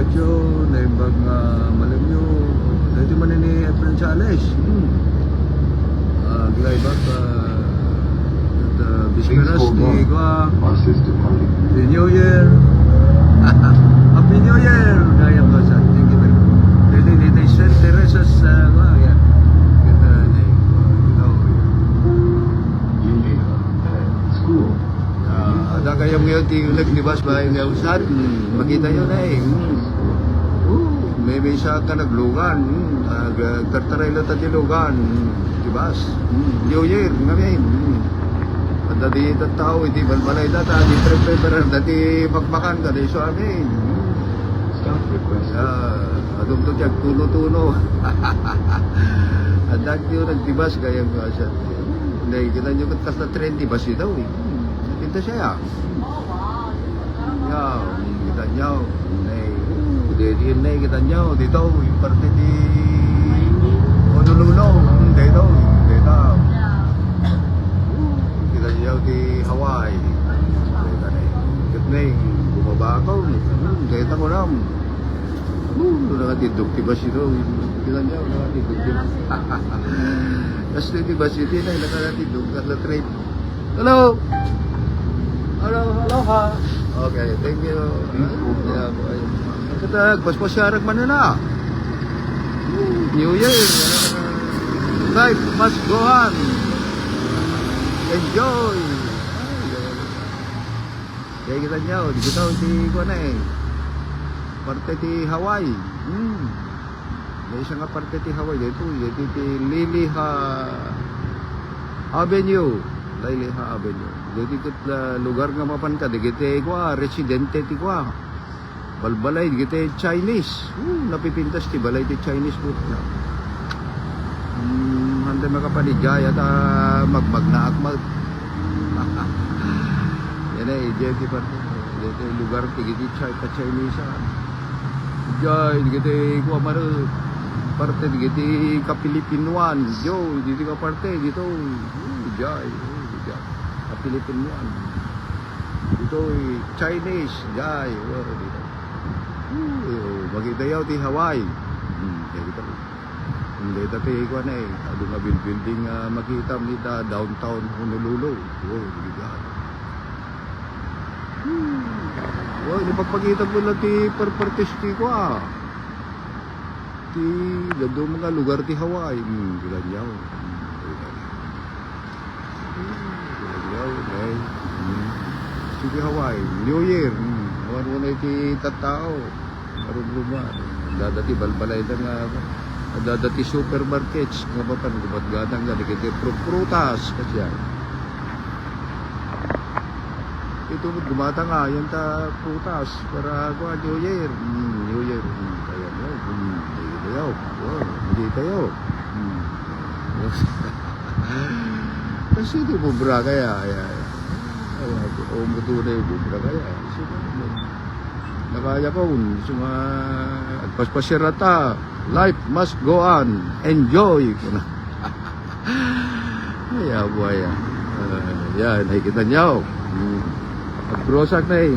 radyo, naimbag malam nyo, dito man ni Efren Chales. Gilay ba Bisperas di ko the New Year. Happy New Year! Kaya ba sa ating kita? Dito St. Teresa's ya. Kita ni school. Ada kayong ngayon naglibas ba yung usad? Makita nyo na eh. May isa ka naglugan. Tartaray lang tatilugan. Libas. New Year. Ngayon. Dati tao, hindi balbalay data. Di prepare. Dati magmakan ka. Di so amin. Adong to dyan. Tuno-tuno. At dati yung naglibas kayang siya. Kita nyo kas na trend. Di ba siya daw eh. Kita siya. Kita nyo. Din na kita nyo. Dito. Yung parte di Honolulu. Dito. Dito. Kita nyo di Hawaii. Kita na. Kita na. Bumaba ako. Kita ko na. Nakatidok. Diba siya daw. Kita nyo. Nakatidok. Tapos diba siya din ay nakatidok. At trade. Hello. Hello ha. Okay, thank you. Katag, paspasyarag man na. New Year. Life must go on. Enjoy. Kaya kita nyo, di ko tao si Kuana eh. Parte ti Hawaii. May isang parte ti Hawaii. Dito ti Liliha Avenue. Liliha Avenue. Dito lugar nga mapan ka. Dito ko residente ti ko. Balbalay, dito Chinese. Napipintas ti balay ti Chinese food na. Handa makapanigay at magmagnaakmal. Yan eh, dito parte. Dito lugar ti dito Chinese. Jay, dito ko amaro. Parte dito ka-Pilipinuan. Yo, dito ka parte. Dito. Jay. Pilipinuan. Ito Chinese, jay. Dito. Magitayaw ti Hawaii. Dito. Hindi tapi ko na eh. Ado nga building makita nita downtown Honolulu. Dito. Di pagpakita ko lang ti perpertisti ko Ti dado mga lugar ti Hawaii. Gilanyaw. Okay. Sige Hawaii, New Year. Awan mo na iti tatao. Marumruman. Dadati balbalay na nga. Dadati supermarkets. Nga ba pan, gumat-gatang nga. Dikiti prutas. Kasi yan. Ito gumata nga. Yan ta prutas. Para ako New Year. New Year. Kaya mo. Hindi tayo. Hindi tayo. Kasi ito bubra kaya. O mutunay bubra kaya. Nakaya ko. At paspasyarata. Life must go on. Enjoy. Kaya buhay yan. Nakikita nyo. Pag-prosak na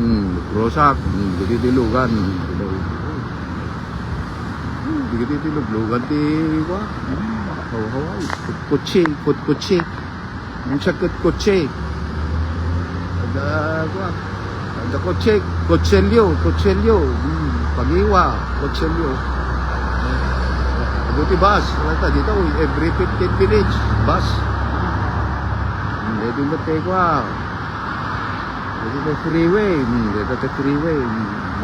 prosak. Dikitilugan. Dikitilugan. Hawaii. Kutsi. Ang sakit kotse. Ada kotselyo. Pagiwa, kotselyo. Buti bus. Wala dito, every 15 minutes, bus. Dito na tayo Dito freeway.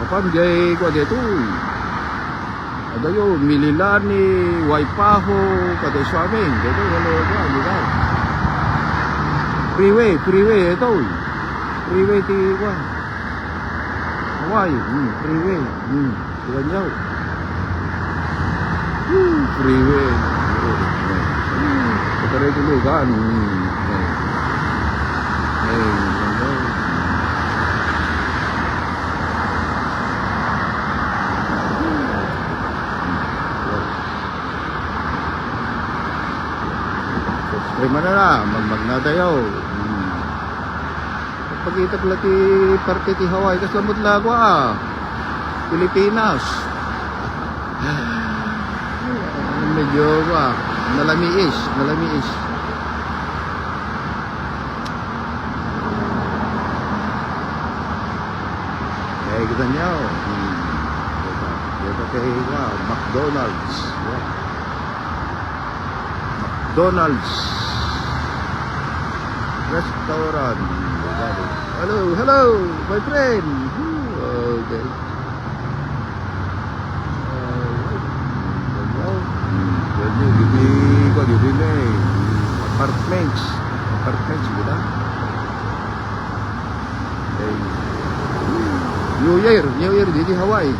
Mapamjay ko dito. Ada yun, Mililani, Waipaho, Kaday Swamin. Dito, wala. Freeway ito. Freeway ti Hawaii. Freeway. Diyan nyo. Freeway. Pataray tulugan. Ay manana, magmagnadayaw. Pagkita pala ti parte ti Hawaii, kas lamot lagwa Pilipinas. Medyo nalamiis. Eh, kita niyo. Dito kay McDonald's. Yeah. McDonald's restaurant. Hello, my friend. Okay. Dito na apartments gitu. Okay. New Year dito Hawaii.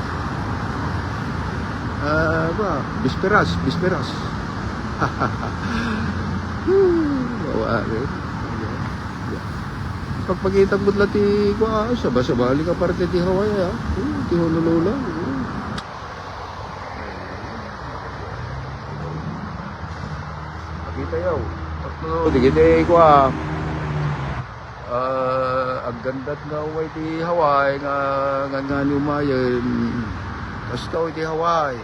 Bisperas. Pagpagitang budla ti sabali ka parte ti Hawaii ti Honolulu. Pakita yaw. Digide ang gandat nga way ti Hawaii nga umayan. Kastaw ti Hawaii.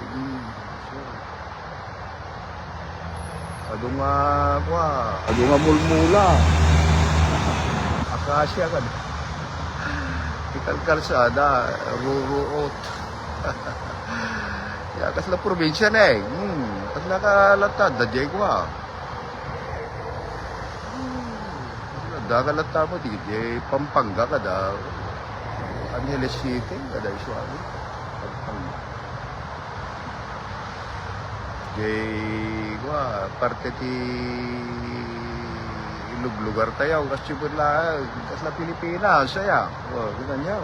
Adunga mulmula. Akasya kan. Kalsada, ruruot. Ya kasla probinsya na eh. Kasla kalatad, dadya kwa. Dagalata mo, di Pampanga ka daw. Angeles City, kada iswari. Pampanga. Parte ti lugar tayo kasi pala kasla Pilipinas saya kita niyo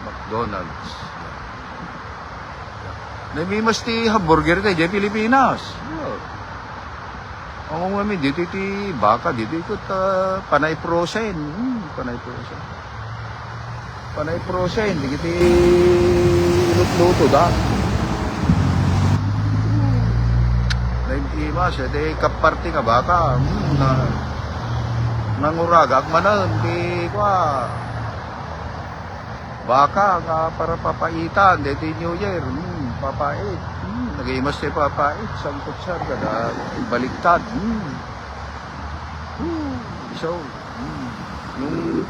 McDonald's namimas ti hamburger tayo di Pilipinas ang mga dito ti baka dito ikot panay frozen di ti luto da Imas, kaparte nga baka nanguragak manan di baka nga para papaitan dito New Year papait nag-imas tayo papait sangkot siya kada baliktad so nung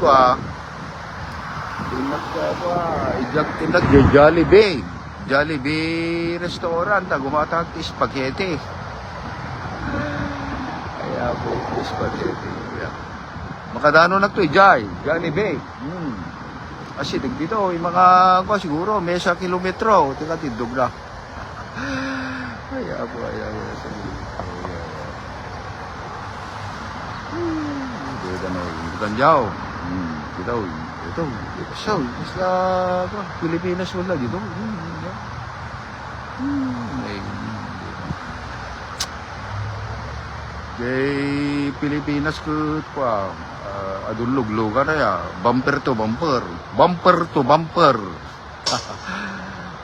Jollibee restaurant gumatag ti spaghetti. Kaya po spaghetti. Yeah. Makadano na to Jollibee. Kasi dito yung mga siguro may sa kilometro tika tindog na. Kaya po Ganyaw. Ito, Pilipinas wala dito. Kay Pilipinas ko adulog-lugan na ya. Bumper to bumper.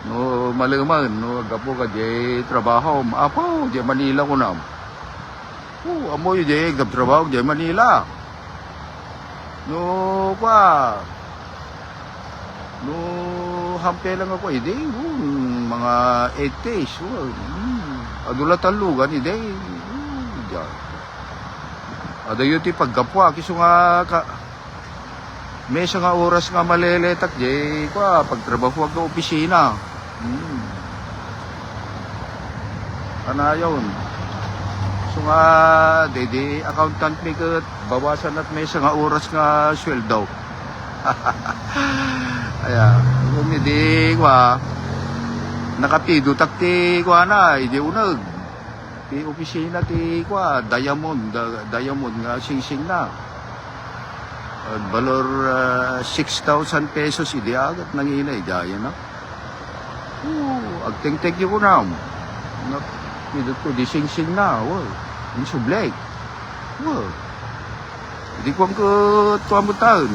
No, malaman, no, agapo ka di trabaho. Apo, di Manila ko na. Amoy di trabaho di Manila. No, hampe lang ako, mga 8 days. Adulatan lugan, Adayo ti pagkapwa, kiso nga may nga oras nga maleletak, pagtrabaho ng opisina. Yun. So nga, accountant may bawasan at may nga oras nga sweldo. Kaya, hindi nakapido takti hindi unag. Ti opisina ti Diamond nga sing-sing na. Valor 6,000 pesos idi agat nangina idaya na. Agting-tek ko na. Midot ko di sing-sing na. Yung sublay. Hindi ko ang tuwamutan.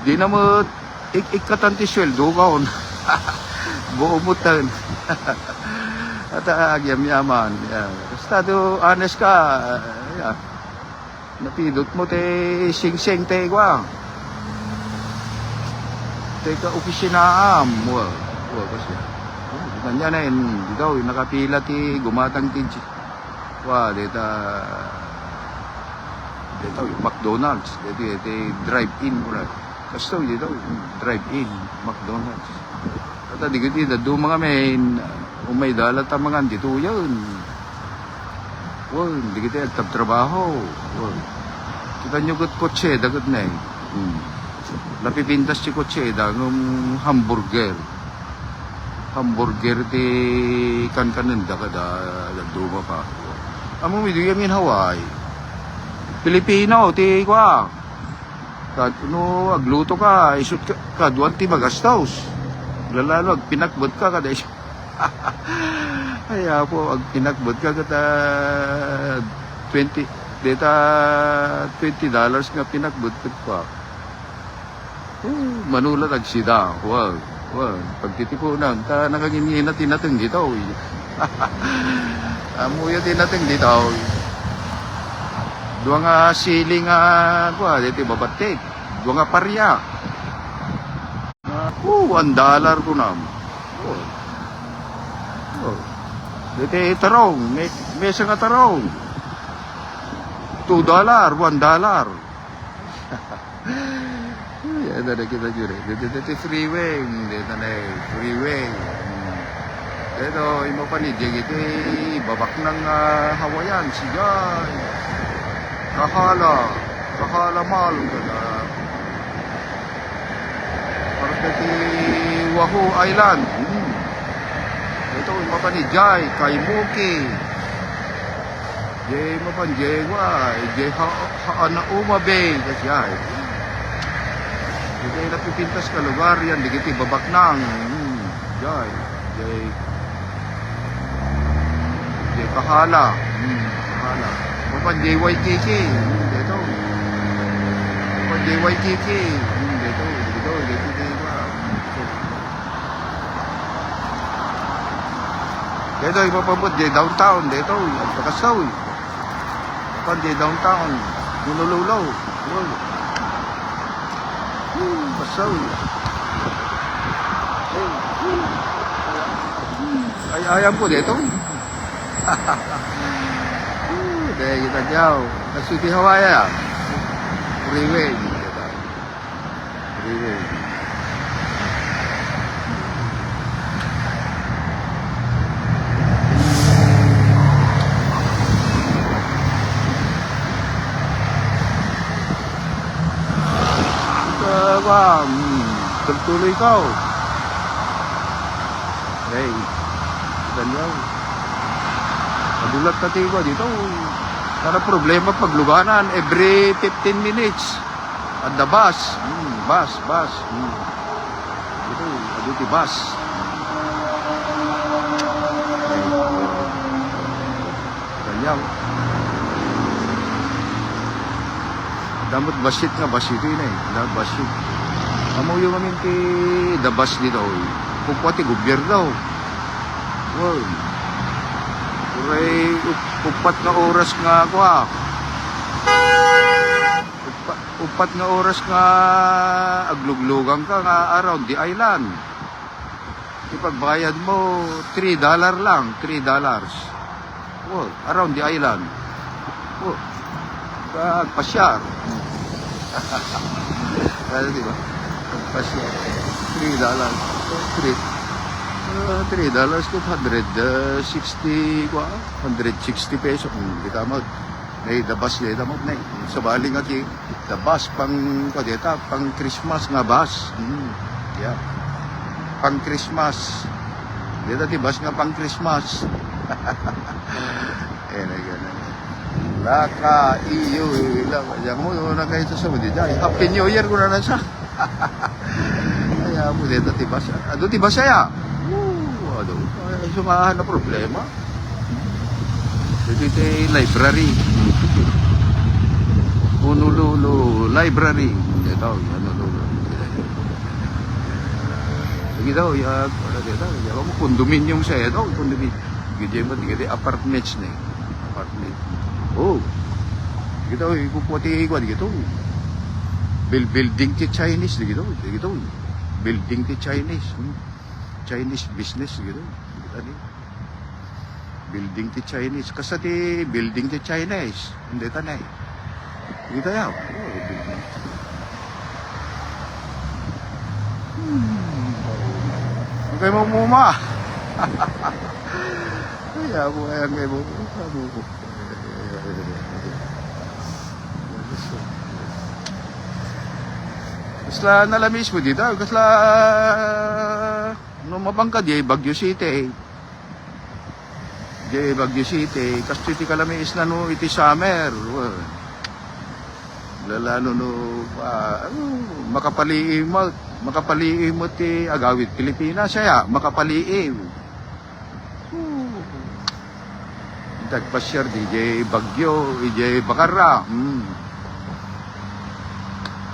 Di na mo ikatanti sweldo kaon. Buumutan. At agyam-yaman. Basta do honest ka. Napidot mo te sing-sing te Teka, opisina wah, wah kasi. Kanya na yun, ikaw, nakapila ti, gumatang ti, wah, dito, McDonald's, dito, drive-in, wala. Kasto, dito, drive-in, McDonald's. At di ko dito, mga men, umay dalat ang mga dito yun. Wah, di kita trabaho. Wah. Kita nyo gut kotse, dagat na eh. Napipintas si kotse, dagong hamburger. Hamburger di kan-kananda kada duma pa. Amo mi yamin Hawaii. Pilipino ti kwa. Kad no agluto ka, isut ka duwan ti magastos. Lalo ag pinakbot ka kada isut. Ay po ag pinakbot ka kada 20 data $20 nga pinakbot ka. Manula nagsida. Wow. Wow, pagtitipunan, nakagingin na tinateng dito. Amuya tinateng dito. Dua nga siling dito babatik. Dua nga parya. $1 ko na. Dito tarong, may isang tarong. $2, $1. Ada na kita jure. Dito freeway, dito na freeway. Dito imo pa ni iti babak ng Hawaiian sigay. Kahala mal kada. Para dito Wahoo Island. Dito imo pa ni Jai Kaimuki. Jay mo pa Jay Haana Bay kasi. Hindi napipintas ka lugar yan, digiti babak nang. Jay Kahala. Kahala. Mapan JYKK. Dito. Mapan JYKK. Dito. Dito, ipapabot, downtown. Dito, ang pakasaw. Mapan downtown. Nululaw. Pasaw. Ay, ayam po dito. Dahil kita jauh. Nasuti Hawaii. Freeway. Tertuloy kau. Hey, danyaw. Madulat tati ko dito. Para problema pagluganan every 15 minutes. At the bus. Bus. Dito, aduti bus. Danyaw. Damot basit nga basit yun eh. Basit. Amo yung amin ti the bus dito. Kupati gobyerno. Wow. Uray upat na oras nga ako Upat na oras nga agluglugan ka nga around the island. Ipagbayad mo $3 lang. $3. Wow. Around the island. Wow. Pasyar. Kaya diba? Pasyar. $3. $3 ko 160 pesos. Hindi tama. The bus dito mo na. Sa baling at the bus pang kadeta pang Christmas nga bus. Yeah. Pang Christmas. Dito di bus nga pang Christmas. Laka iyo lang yang mo na kayo sa mo di dai. Happy New Year ko na sa. Ay mo dito ti bus. Ado ti bus ya. Ado. Ay sumahan na problema. Dito library. Honolulu Library. Dito, Honolulu. Dito, dito, mo condominium sa ito, condominium. Gede mo, gede apartments na. Apartment. Oh. Dito, ipuputi ko dito. Building ti Chinese dito, dito. building ti Chinese. Chinese business, gitu. Tadi. Building ti Chinese. Kasi ti building ti Chinese. Hindi tanay. Kita yaw. Oh, building. Okay mo muma. Kaya mo ayan kayo mo. Kasla nalamis mo dito. Kasla no mabangka di Baguio City. Di Baguio City. Kasi ti kalamis na no iti summer. Lalano no makapaliim mo ti agawid Pilipinas siya makapaliim. Tagpasyar DJ Bagyo, DJ Bacarra.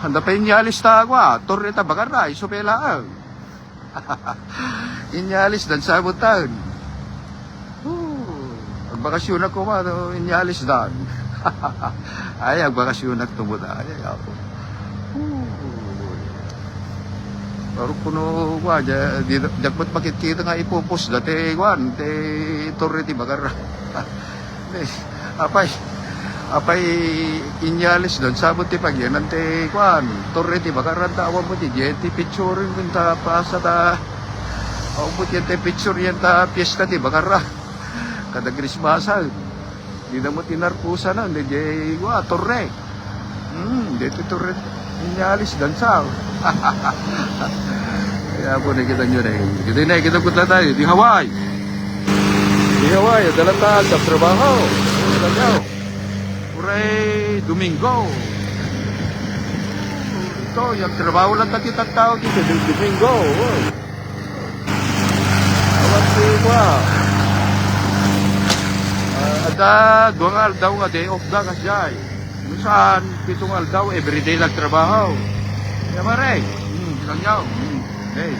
Handa pa inyalis ta agwa, Torreta Bacarra, isopela. Inyalis dan sabutan. Ang bakasyon ako ma, inyalis dan. Ay, ang bakasyon ako tumuda. Ay, ako. Parang puno ko, dagpat makikita nga ipupos dati, Juan, te Torreta Bacarra. Apay inyalis doon sabot ti pagyan ante kwan Torreta Bacarra awan mo ti ti picture yung ta pasa ta awan mo ti picture yan ta piyesta ti Bacarra kada Christmasan di na mo tinarpusa na hindi kwa Torre dito Torre inyalis doon sa kaya po nakita nyo na kita kutla tayo di Hawaii dalam taal sa trabaho. Uray, Domingo. Ito, yung trabaho lang tayo tao dito, Domingo. Awat siya. Ada, duwang aldaw nga day off da kasyay. Saan, pitong aldaw, everyday lang trabaho. Kaya maray. Kanyaw. Hey.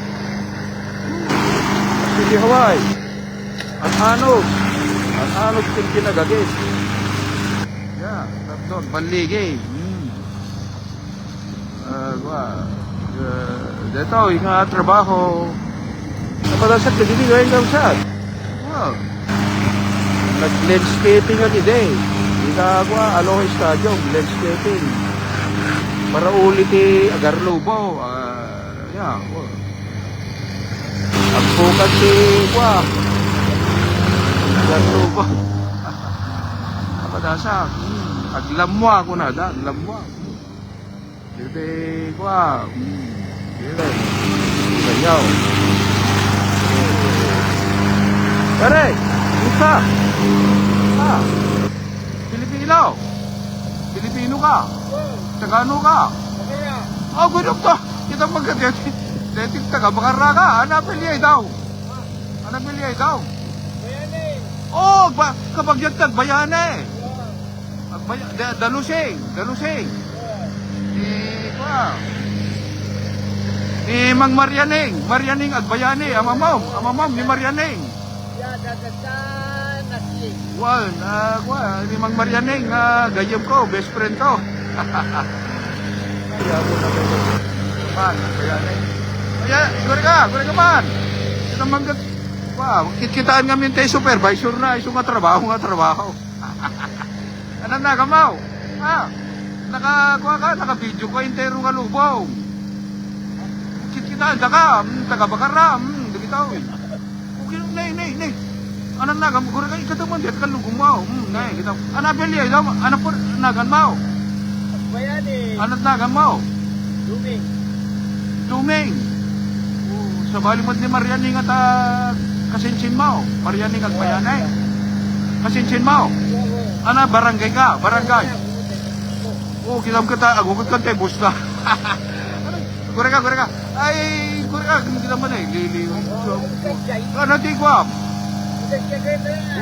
Sige, Hawaii. Ang anog ting kinagagis. Yeah, tapos panligi. Dito, yung trabaho. Napalasat ka dito, ngayon daw siya. Wow. Nag-landscaping ang ide. Ginagawa, Aloha Stadium, landscaping. Para ulit Agarlobo. Yeah, wow. Ang bukat wow. Agarlobo. Napadasa. Aglamwa ko na, aglamwa. Dito, wow. Dito. Ganyaw. Pare, isa. Pilipino ka. Tagano ka. Oh, gudok to. Kita magkakit. Detik taga Bacarra ka. Anapiliyay daw. Oh, kapag yan tagbayane. Dalusing. Mang Marianing agbayane. Amamam ni Marianing. Well, ni Mang Marianing, gayam ko, best friend ko. Kaya mo na kayo. Man, Marianing. Kaya, gure ka man. Ito manggat. Wow, kikitaan kami tayo supervisor na, iso nga trabaho. Ano na, kamaw? Naka-video ko, intero nga lubaw. Kikitaan ka, taga Bacarra, dagitaw. Okay, nay. Ano na, gure ka, ikataman, diyan ka lugumaw. Nay, kita. Ano beli, ano po, nagan mau? Bayani. Ano nagan mau? Duming. Sa bali mo ni Marianing at kasinsin mo. Marianing at bayanay. Kasinsin mo. Ano, barangay ka? Barangay. Oh, kilam kita, agugot ka tayo, bus na. Gure ka. Ay, gure ka, hindi naman eh. Ano, tigwam?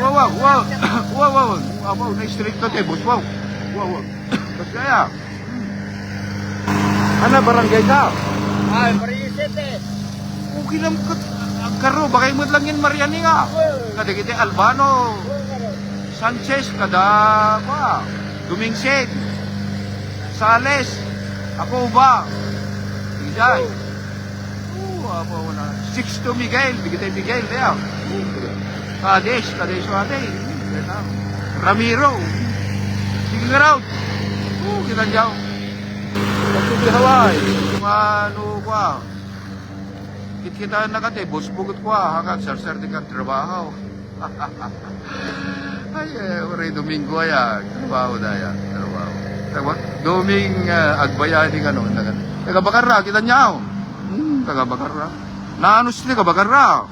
Wow. Na-strict na tayo, bus. Wow. Tapos kaya. Ano, barangay ka? Ay, Marisete. Okay lang ka. Karo, bakay mo lang yan Mariani nga. Kada kita Albano. Sanchez, kada Dumingset. Sales. Ako ba? Ijay. Apa na. 6 to Miguel, bigitay Miguel, kaya. Kades wate. Ramiro. Sige nga raw. Kita niyaw. Pagko di Hawaii, yung ano kwa. Kita nakate, bus bugot kwa, hanggang sarsar di kang trabaho. Ay, ore Domingo ya, trabaho daya, trabaho. Doming agbayani ka noon. Tagabakara, kita niyaw. Tagabakara. Naanus ni Tagabakara.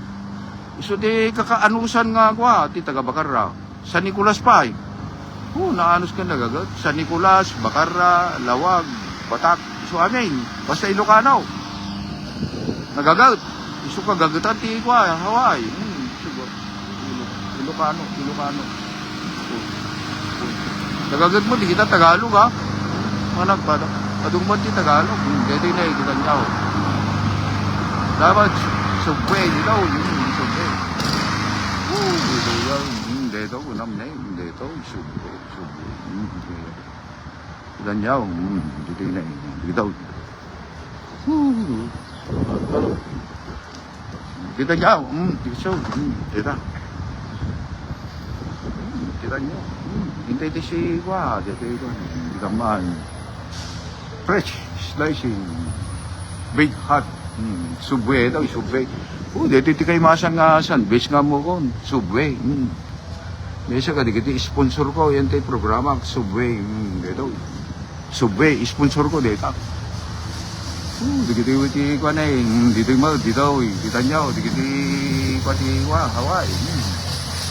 Iso di kakaanusan nga kwa, ti Tagabakara. San Nicolas pa eh. Naanus ka nagagat. San Nicolas, Bakara, Lawag, Batak, iso amin. Basta Ilocano. Nagagat. Iso ka gagatan ti kwa, Hawaii. Ilocano. Nagagat mo, di kita Tagalog ha. Anak pa. Adung mo ti Tagalog. Dito na kita niyaw. Dapat subway nila. Subway. Dito, unam na yun. Dito, subway. Kita niyaw. Dito na yun. Dito. Kita niyaw. Dito. Dito. Kita niyaw. Hintay di si Kwa. Dito. Dito man. Fresh. Slicing. Big hot. Subway daw, subway. Dito ti kay masan nga sandwich nga mo kon. Subway. Mesa ka, di sponsor ko. Yan tayo programa. Subway. Dito. Subway. Sponsor ko dito. Dito ti kwa na eh. Dito mo, dito. Kita nyo. Dito kwa ti kwa. Hawaii.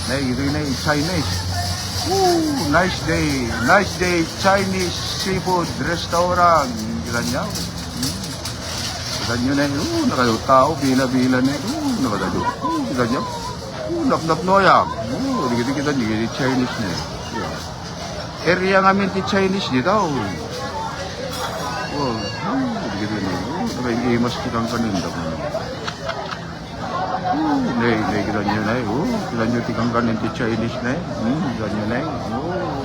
Dito na Chinese. Nice day. Nice day. Chinese seafood restaurant. Kita nyo. Kita nyo na yun. Nakadaw tao. Bila-bila na yun. Nakadaw. Kita nyo. Nap-nap noyang. Dito kita nyo. Chinese na yun. Area ngamin ti Chinese dito. Dito na yun. Nakaimas kitang kaninda ko. Kita nyo na yun. Kita nyo tikang kanin ti Chinese na yun. Kita nyo na yun.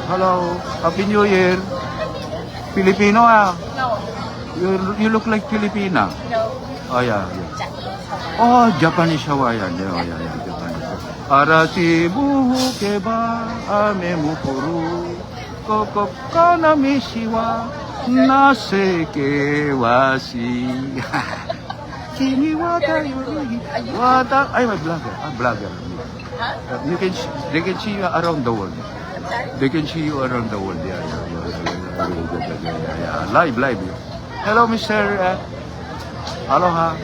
Hello. Happy New Year. Filipino ah. No. You look like Filipina. No. Oh, yeah. Japanese. Oh, Japanese Hawaiian. Yeah. Japanese. Arasi buhu keba ame mukuru kokop kana mishiwa naseke washi. Kimi wa tayori wata. Ay, my blogger. Huh? They can see you around the world. I'm sorry? They can see you around the world. Yeah. Live. Hello, Mr. Aloha.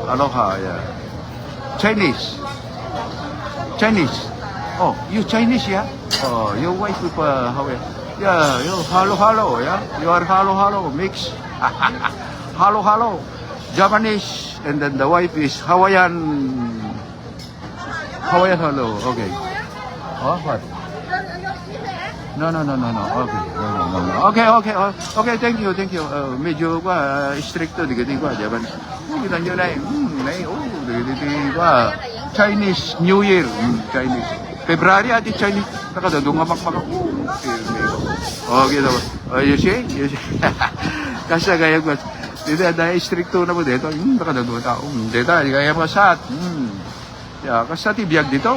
Aloha. Yeah. Chinese. Oh, you Chinese, yeah? Oh, your wife with how? Yeah, you hello, yeah? You are hello, mix. hello. Japanese, and then the wife is Hawaiian hello. Okay. Oh, what? No. Okay, thank you. Medyo stricto di ba, Japan. Kita nyo na Chinese New Year, Chinese. February ati Chinese. Nakadadong makmak. Okay daw. You see? Kasi kaya ko. Dito na stricto na mo dito. Nakadadong tao. Dito kaya masat. Ya, kasi ti biag dito.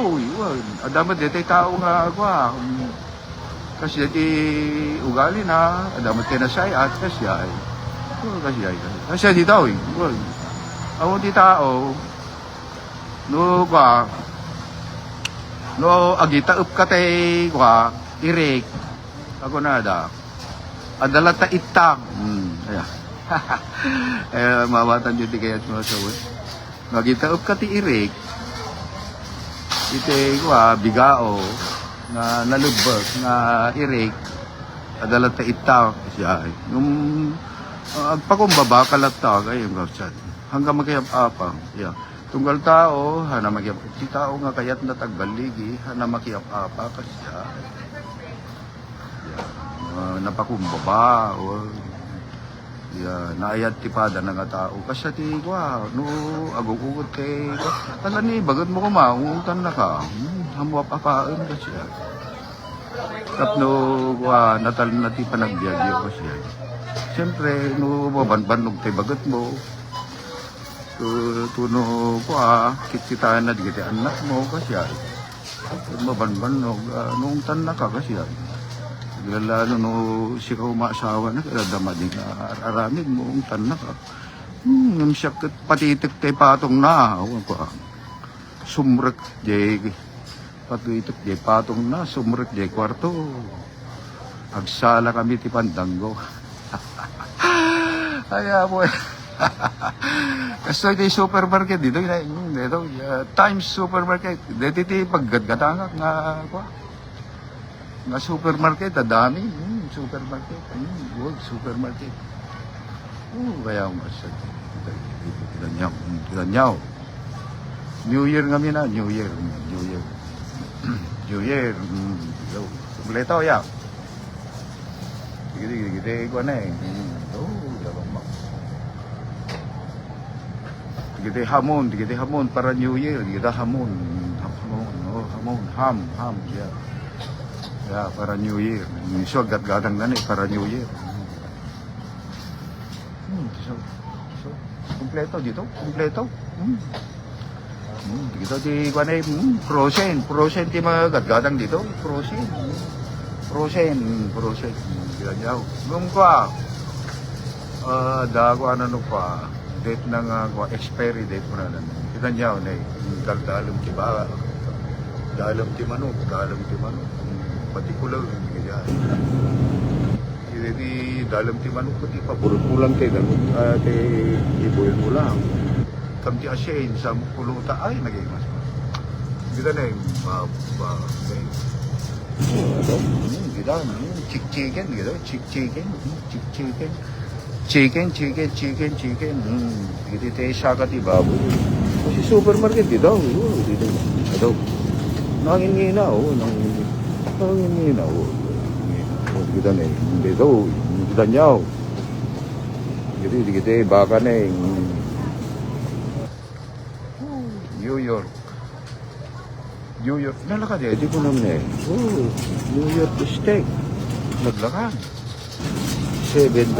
Adama dito tao nga kwa. Kasi dati ugali na, adamat ka na siya at kasi ay. Kasi dito ay. Ako di tao, no agita up ka tay kwa, irik, ako na da. Adala ta itang. Mawatan yun di kaya mga sawin. Agita up ka tay irik, ite kwa, bigao, na nalubag, na irik, adala ta itang siya ay. Nung agpakumbaba kalata kayo gawsad. Hanggang magkayap-apang. Yeah. Tunggal tao, hana magyap. Si tao nga kayat na tagbaligi, hana makiyap-apa kasi siya. Yeah. Napakumbaba. Naayat tipada na nga tao. Kasi ti kwa, no, agugugot kay, kala ni, bagad mo kumaungutan na ka. Hamuap-apaan ka siya. Tapno, kwa, natal na ti panagbiagyo ka siya. Siyempre, no, mabanbanog tayo bagat mo. tuno ko kit-kitaan na digiti anak mo kasi mabanban no nung tan na ka kasi lalo no si ka umaasawa na kaya dama din aramin mo ang tan na ka yung siya patitik tay patong na awan ko sumrek jay patitik jay patong na sumrek jay kwarto agsala kami ti Pandanggo kaya po kasi di supermarket dito Times supermarket dito ti paggadgatangak nga supermarket dami supermarket world supermarket kaya mas kinanyaw New Year kami na New Year kumpleto ya gede ko na Digiti hamon para New Year, digiti hamon, ham, ya para New Year. So gat-gatang na para New Year. So kompleto dito. Dito di kuanay frozen ti mga gat-gatang dito, frozen. Ganyaw. Ngum kwa. Dago ano pa. Date ng expiry date mo na kita niya na daldalam ti ba dalam ti manok particular kaya di dalam ti manok pati pabulang te iboy mo lang kam ti asin sa puluta ay naging mas kita na yung kita chicken chicken. Dito tayo saka ti baboy. Kasi supermarket dito. Dito. Nanginginaw. Dito na eh. Dito. Dito nyaw. Dito baka na eh. New York. Nalakad eh. Di ko naman eh. New York steak. Naglakad. $7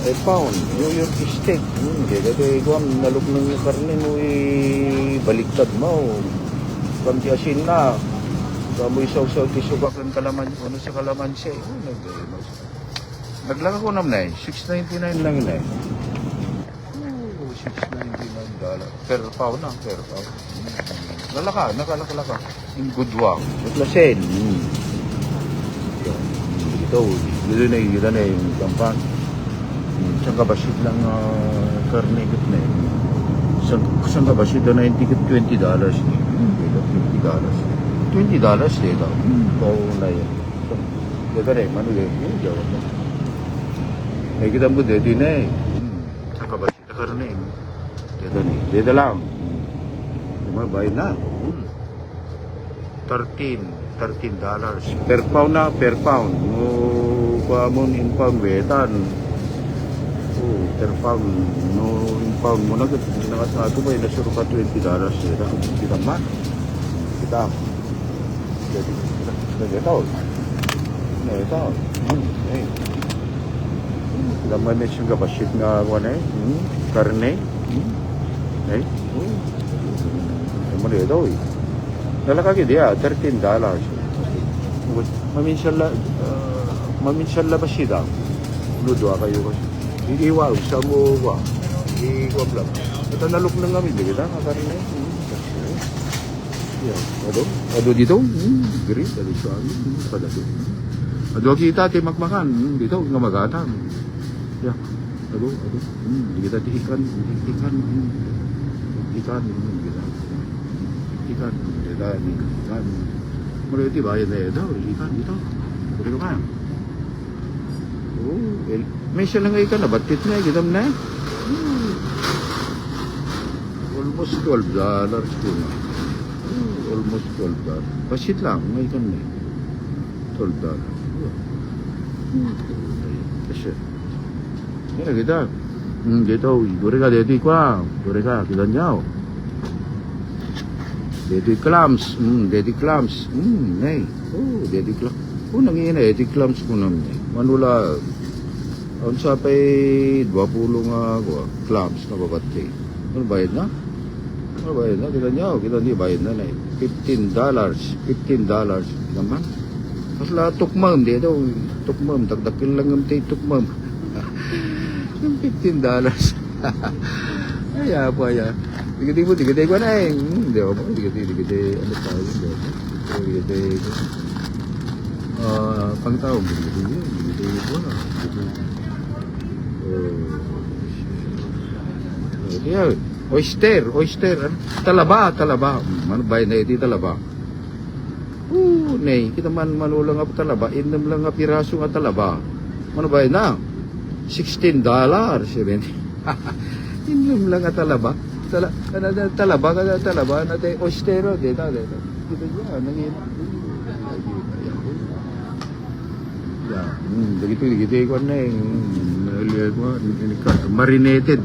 a pound. New York steak. Kaya ko ang nalok ng karne mo baliktad mo. Kamti asin na. Kamoy saw-saw ti subakan kalaman. Ano sa kalamansi? Naglaka ko naman $6.99 lang yun $6.99 per pound na. Nakalaka. In good walk. Natlasen. Dito na yung kampan. Saan kabasit lang karne kit na yun. Saan kabasit na yung ticket $20. $20 dito. Pao na yun. Dito na yung manu yun. Yung jawab na. May kita mo dito na eh. Saan kabasit na karne. Dito lang. Kumabay na. $13 per pound mo pamon in pound wetan per pound no in pound mo na sa ato ba nasuro ka $20 kita man kita jadi tahu kita man na siyang kapasit nga karne mo dito Nalakagi dia $13. Maminsan labas siya. Ludo kayo kasi. Iiwaw sa mo wa. Iiwab lang. Ito nalok na kami kita karne. Ado dito. Great ado sa amin. Ado kita ti makmakan dito nga magatang. Ya. Ado. Kita ti ikan kita. Ikan. Mula iti bayan na ito, ikan dito. Pwede ka. May siya lang ikan na, batit na, gitam na. Almost $12 po na. Almost $12. Basit lang, may ikan na. $12. Kasi, yan na kita. Dito, gure ka, dito ka. Gure ka, kita niyaw. Daddy clams, daddy clams, nay, daddy clams. Nangyayari daddy clams ko naman. Manula, Ang sa pay 20 nga clams na babatke. Ano bayad na? Ano bayad na? Kita niyo bayad na na $15. $15 naman. Kasla tukmam dito. Tukmam. Dagdakin lang ang tayo tukmam. Yung $15. Ay, apa ya. Digiti ko na eh. Hindi ako. Digiti. Ano tayo? Digiti. Pangtao. Digiti ko na. Yeah. Oyster. Talaba. Ano ba na iti talaba? Nay, kita man manulang nga talaba. Indam lang nga piraso nga talaba. Ano ba na? $16. 70. Indam lang nga talaba. Talaba na tayo. Oystero. Dito. Dito dyan. Nangina. Digiti ko na eh. Marinated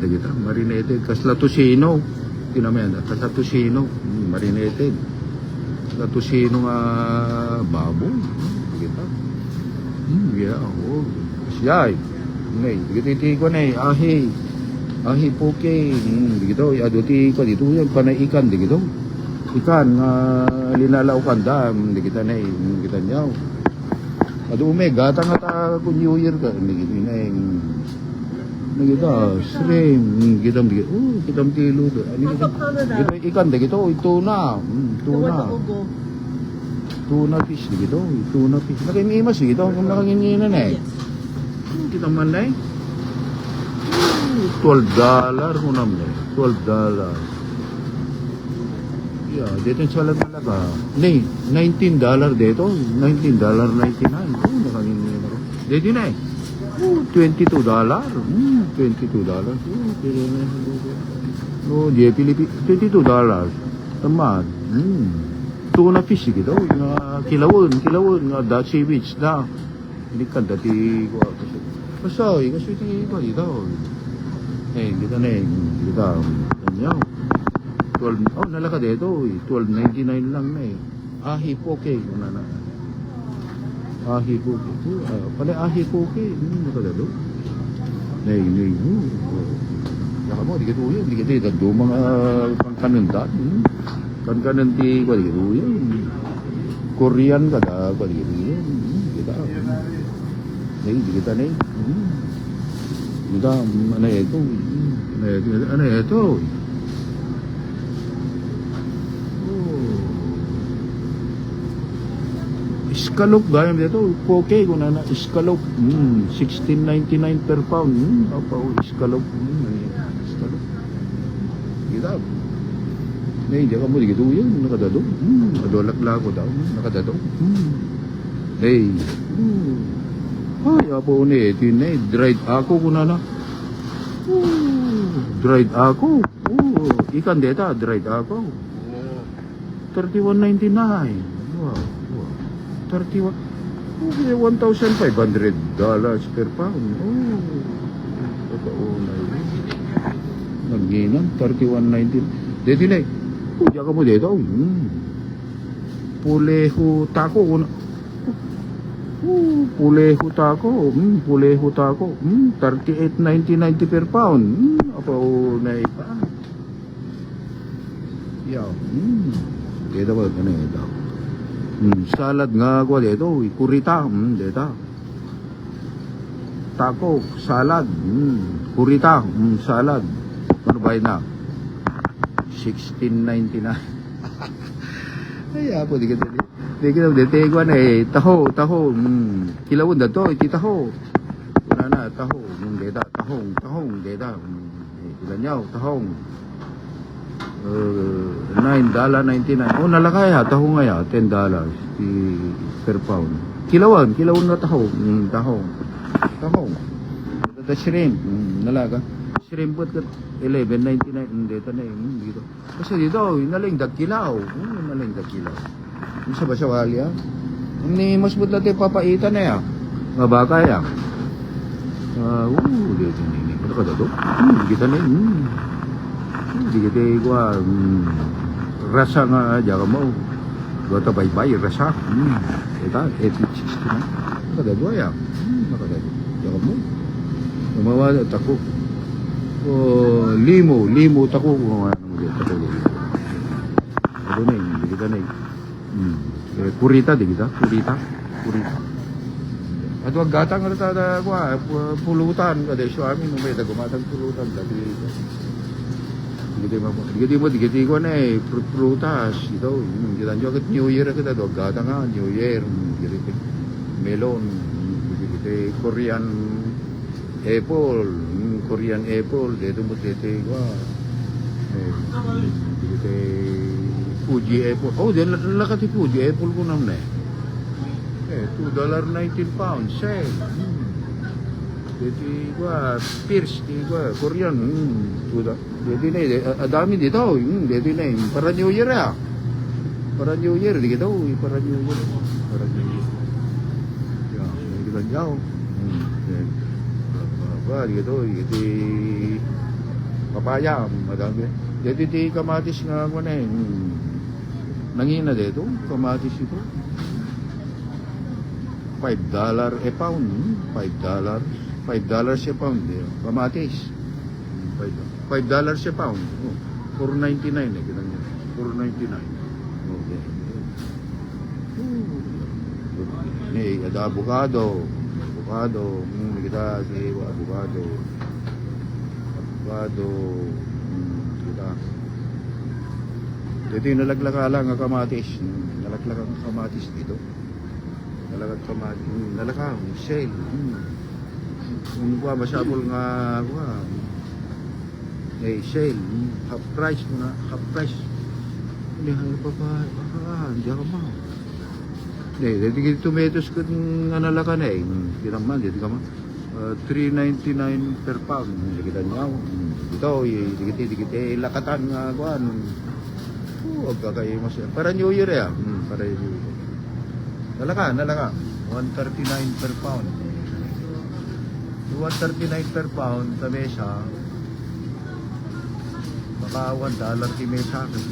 kasla tusino kasla tusino marinated kasla tusino nga baboy kita siyay digiti ko na eh ahi poke dito aduti ko dito yan panay ikan dito ikan linalaukan dam kita na eh kita nyaw adu gata nga ku New Year ka nagiti na yung shrimp kitam tilo ani kita ikan de gito tuna fish de gito tuna fish nakimimas gito kung nakangingina na eh kita man na eh $12 kunam na eh $12 yeah, dito sa salad malaga. Nay, $19 dito. $19.99. Nakangin na rin. Dito na eh. $22. $22. Di $22. Tamad. Tuna fish gitu. Kilawon. That seaweed na. Ini kan dati ko. Kasi iti ko dito. Eh, dito na eh. Dito. Yan. 12, nalaka dito, $12.99 lang na eh. Ahi poke, una na. Ahi poke. Pala ahi poke, nakadalo. Nay. Yaka mo, di ka tuyo, dagdo mga pangkanundan. Kankanunti, di ka tuyo. Korean ka da, di ka tuyo. Kita. Nay, di kita nay. Kita, ano ito? Scallop gayam dito, poke ko na scallop, $16.99 per pound, scallop, scallop, kita, hindi ka mo dito yun, nakadado, nadolak lang ko daw, nakadado, ay apo ni, ito yun dried ako ko na, dried ako, ikan dito, dried ako, $31.99, wow. $1,500 per pound. Totoo na yun. Nagginang, $31.99. Dito na eh. Diyan ka mo dito. Puleho tako. Puleho tako. $38.99 per pound. Apa na iba. Yaw. Dito ba ito na ito. Salad nga ko dito, kurita, dito. Taco, salad, kurita, salad. Ano ba yun na? $16.99. Ay, apo, di ka ko na eh. Taho, kilawon na to, iti taho. Una na, taho, dito, tahong, dito. Ilan nyaw, tahong. $9.99. Nalakay ha, taho nga ya, $10 per pound. Kilawon nga taho. Tahong. Ito shrimp, nalaga. Shrimp po $11.99. Dito na dito. Kasi dito, naling dagkilaw. Yung sa basawali ha. Ni mas bu't natin papaitan na ya. Nga baka ya. Dito nini. Ano ka dato? Kita na yun. Hindi kita igual rasa nga jaga mo gota bye rasa eta 860 na kada dua ya jaga mo Gumawa na tako. Limo tako gumawa ng tako. Ano na hindi kita na kurita di kita, kurita. At wag gatang na tada pulutan kada suami mo may gumatang pulutan dati. Digiti ko na prutas ito. Kita nyo agad New Year kita wag gatang nga New Year. Melon, Korean apple, dito mo tete ko. Fuji apple. Oh, din lakati Fuji apple ko naman $2.19 sale. Dito ko Pierce, Korean. Dito na dami dito. Dito na para New Year Para New Year dito, para New Year. Para New Year. Jauh, apa gitu, papaya, madami. Jadi di kamatis nga ako na nangina dito, kamatis ito. $5 a pound, $5 a pound, kamatis. $5 a pound, $4.99 kita niya, $4.99. Okay. Nih ada avocado, kita si avocado, kita. Dito yung nalaglaka lang ang kamatis, dito. Nalaka, sale. Kung masyabol nga, sale, half price muna, half price. Hindi ako mau. Jadi tomatoes ko nalaka na kita man, dito ka man. $3.99 per pound. Kita nyaw. Ito, dikit lakatan nga kuan. Agkakay mas. Para New Year para New Year. Nalaka. $1.39 per pound. $1.39 per pound sa mesa. Baka $1 ti mesa. 139.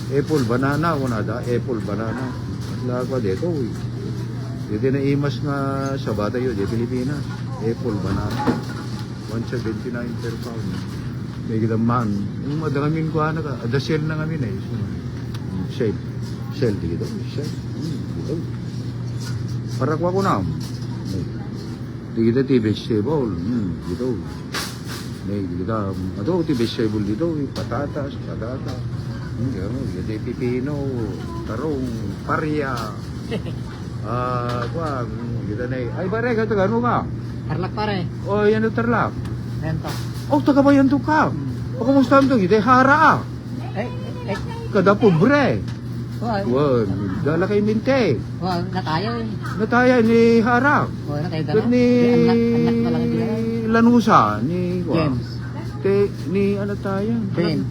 Apple banana ko na da, apple banana. Masla ko dito. Dito na imas nga sa bata yun, di Pilipinas. Apple banana. $1.79 per pound. May kita man. Yung madagamin ko ka, ada sale na kami na Sale. Sale dito. Sale. Dito. Para ko na. Dito ti vegetable. Dito. Kita, ti vegetable dito, patatas. Jadi pipino, tarong, parya. Kita na ay pare, ka taga ano ka? Tarlak pare. Oh, yan yung tarlak. Nento. Oh, taga bayan to ka. Pakamusta mo to? Kita hara. Kada pobre. Wag, dala kay minte. Natayo Nataya ni hara. natayo Kat ni anak pa lang din. Lanusa ni James. Ni ano tayo? Ben.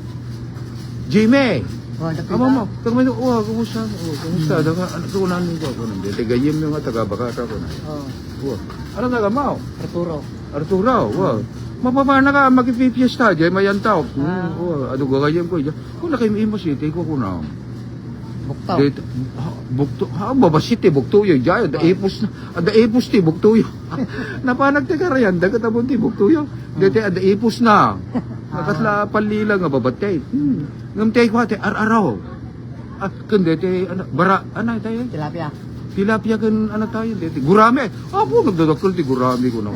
Jimmy. Natayo. Amo mo, kung kumusta? Kumusta? Daga anak ko nan ko kuno. Tigayim yung taga Bakata ko na. Ano taga mo? Arturo. Mapapana ka magpipiesta jay mayantaw. Ado gagayim ko. Kung nakimimo city ko kuno. Buktaw. Bukto. Babasiti bukto yo jay. Da ipos ti bukto yo. Napanag ti karayan dagat abon ti bukto yo. Dete ada ipos na. Nakatla palila nga babatay. Ngamtay ko ate araw. Kundi te bara tayo. Tilapia kan tayo dete. Gurame. Apo nagdadakkel ti gurame ko na.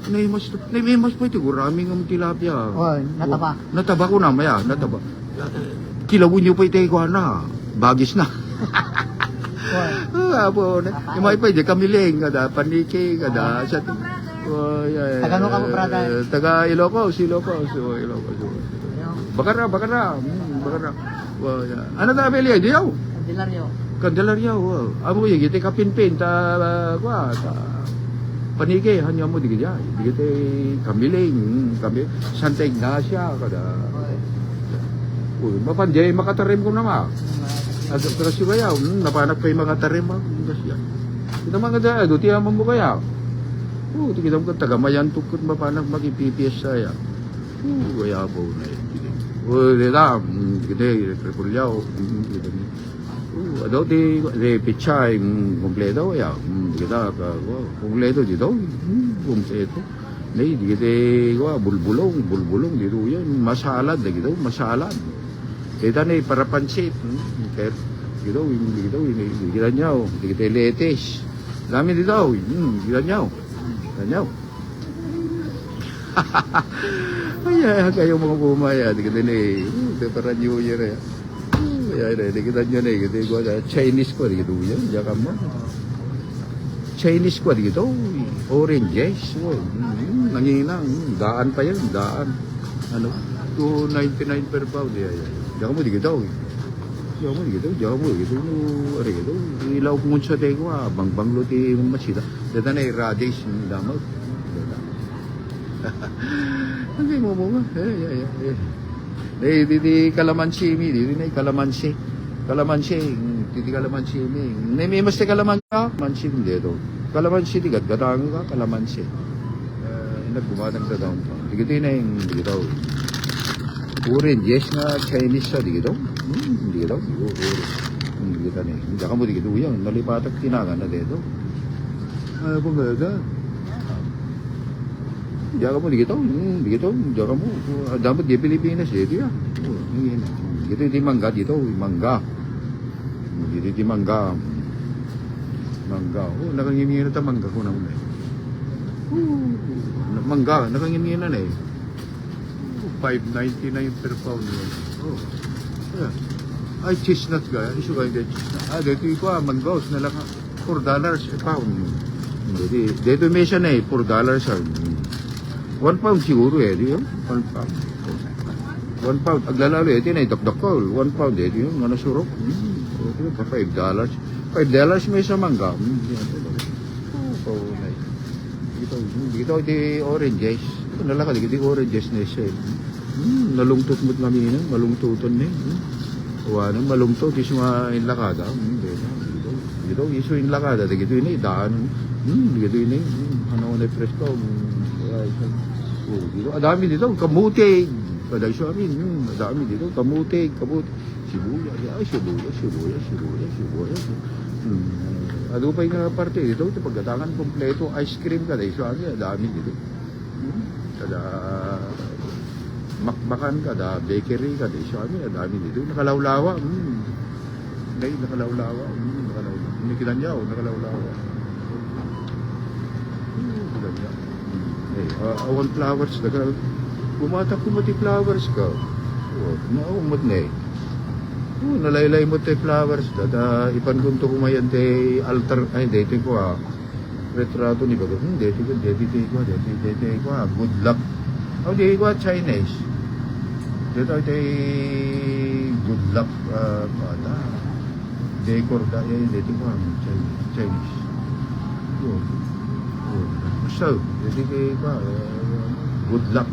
Naimas pa ti gurame ngam tilapia. Nataba. Nataba ko na maya, nataba. Kilawin niyo pa ite ko na. Bagis na. Apo na. Imay pa di kamiling kada paniki kada sa Taga ano ka mo, brother? Taga Ilocos. Bakara. Ano ta beli diyaw? Candelaria. Amo yung gite kapinpin ta panike hanya mo digit kamiling Santa Ignacia kada. Mapanjay makatarim ko na ma. Pero si kaya napanak pa yung mga tarim ba? Kita mga da do tiya mo kaya. Kita mo tagamayan tukot mapanak magipipiyas saya. Kaya po na. Dita, kita repulyaw. Daw di pichay kompleto ya. Kita kompleto dito. Kompleto. Nei di kita bulbulong dito yan. Masalad na gitu, masalad. Kita na para pansit. Kaya dito, kita nyaw. Di kita letes. Dami dito. Kita nyaw. Ay, kayo mga bumaya. Di kita na para New Year ya. Ay, di kita nyo na kita Chinese ko dito yan. Diyan mo. Chinese ko dito. Oranges. Nanginang. Daan pa yan. Daan. Ano? 2.99 per pound. Diyan mo dito. Diyan mo dito. Ano dito? Ilaw kung sa teko. Bang luti masita. Dito na radish. Damag. Hindi mo mo. Di kalamansi mi. Di na kalamansi. Di kalamansi mi. May mas te kalamansi ka? Mansi dito. Kalamansi di gatgatang ka. Kalamansi. Nagbumatang sa daon pa. Di na yung dito. Oranges na Chinese sa dito. Dito. Dito na. Hindi ka mo dito yan. Nalipatak tinagan na dito. Ano po nga? Diyan mo dito. Diyan mo. Dapat di Pilipinas dito yan. Dito di mangga dito. Mangga. Dito di mangga. Mangga. Nakangimina ta mangga ko na muna. Mangga. Nakangimina na eh. 5.99 per pound yun. Ay, chestnut ka. Isu ka hindi chestnut. Dito ko mangoes na lang $4 a pound. Dito may siya na eh. $4 a 1 pound siguro eh. Di yun? 1 pound. 1 pound. Aglalalo eh. Ito na itakdak ko. 1 pound eh. Di yun. Ano surok? $5. $5 may sa mangga. Dito di oranges. Nalaka di oranges na siya. Nalungtot mo't kami na. Malungtuton na. Wala malungtot. Isu nga inlakada. Dito isu inlakada. Dito yun eh. Daan. Dito yun eh. Ano na presko. Adami dito. Kamuti. Paday siya amin. Adami dito. Kamuti. Sibuyas. Ado pa yung parte dito. Pagkatangan kompleto. Ice cream ka. Dahil siya amin. Adami dito. Kada makbakan ka. Da bakery ka. Dahil siya amin. Adami dito. Nakalawlawa. Nakalawlawa. Hindi kita niya. Nakalawlawa. Awan flowers. Bumatak ko mati flowers ka. Naumot na eh. Nalaylay mo tayo flowers. Ipan ko ito kumayan tayo altar. Ay, dito ko retrato ni Bago. Dito ko. Good luck. Dito ko Chinese. Dito tayo good luck. Decor tayo. Dito ko Chinese. So, dito ko good luck.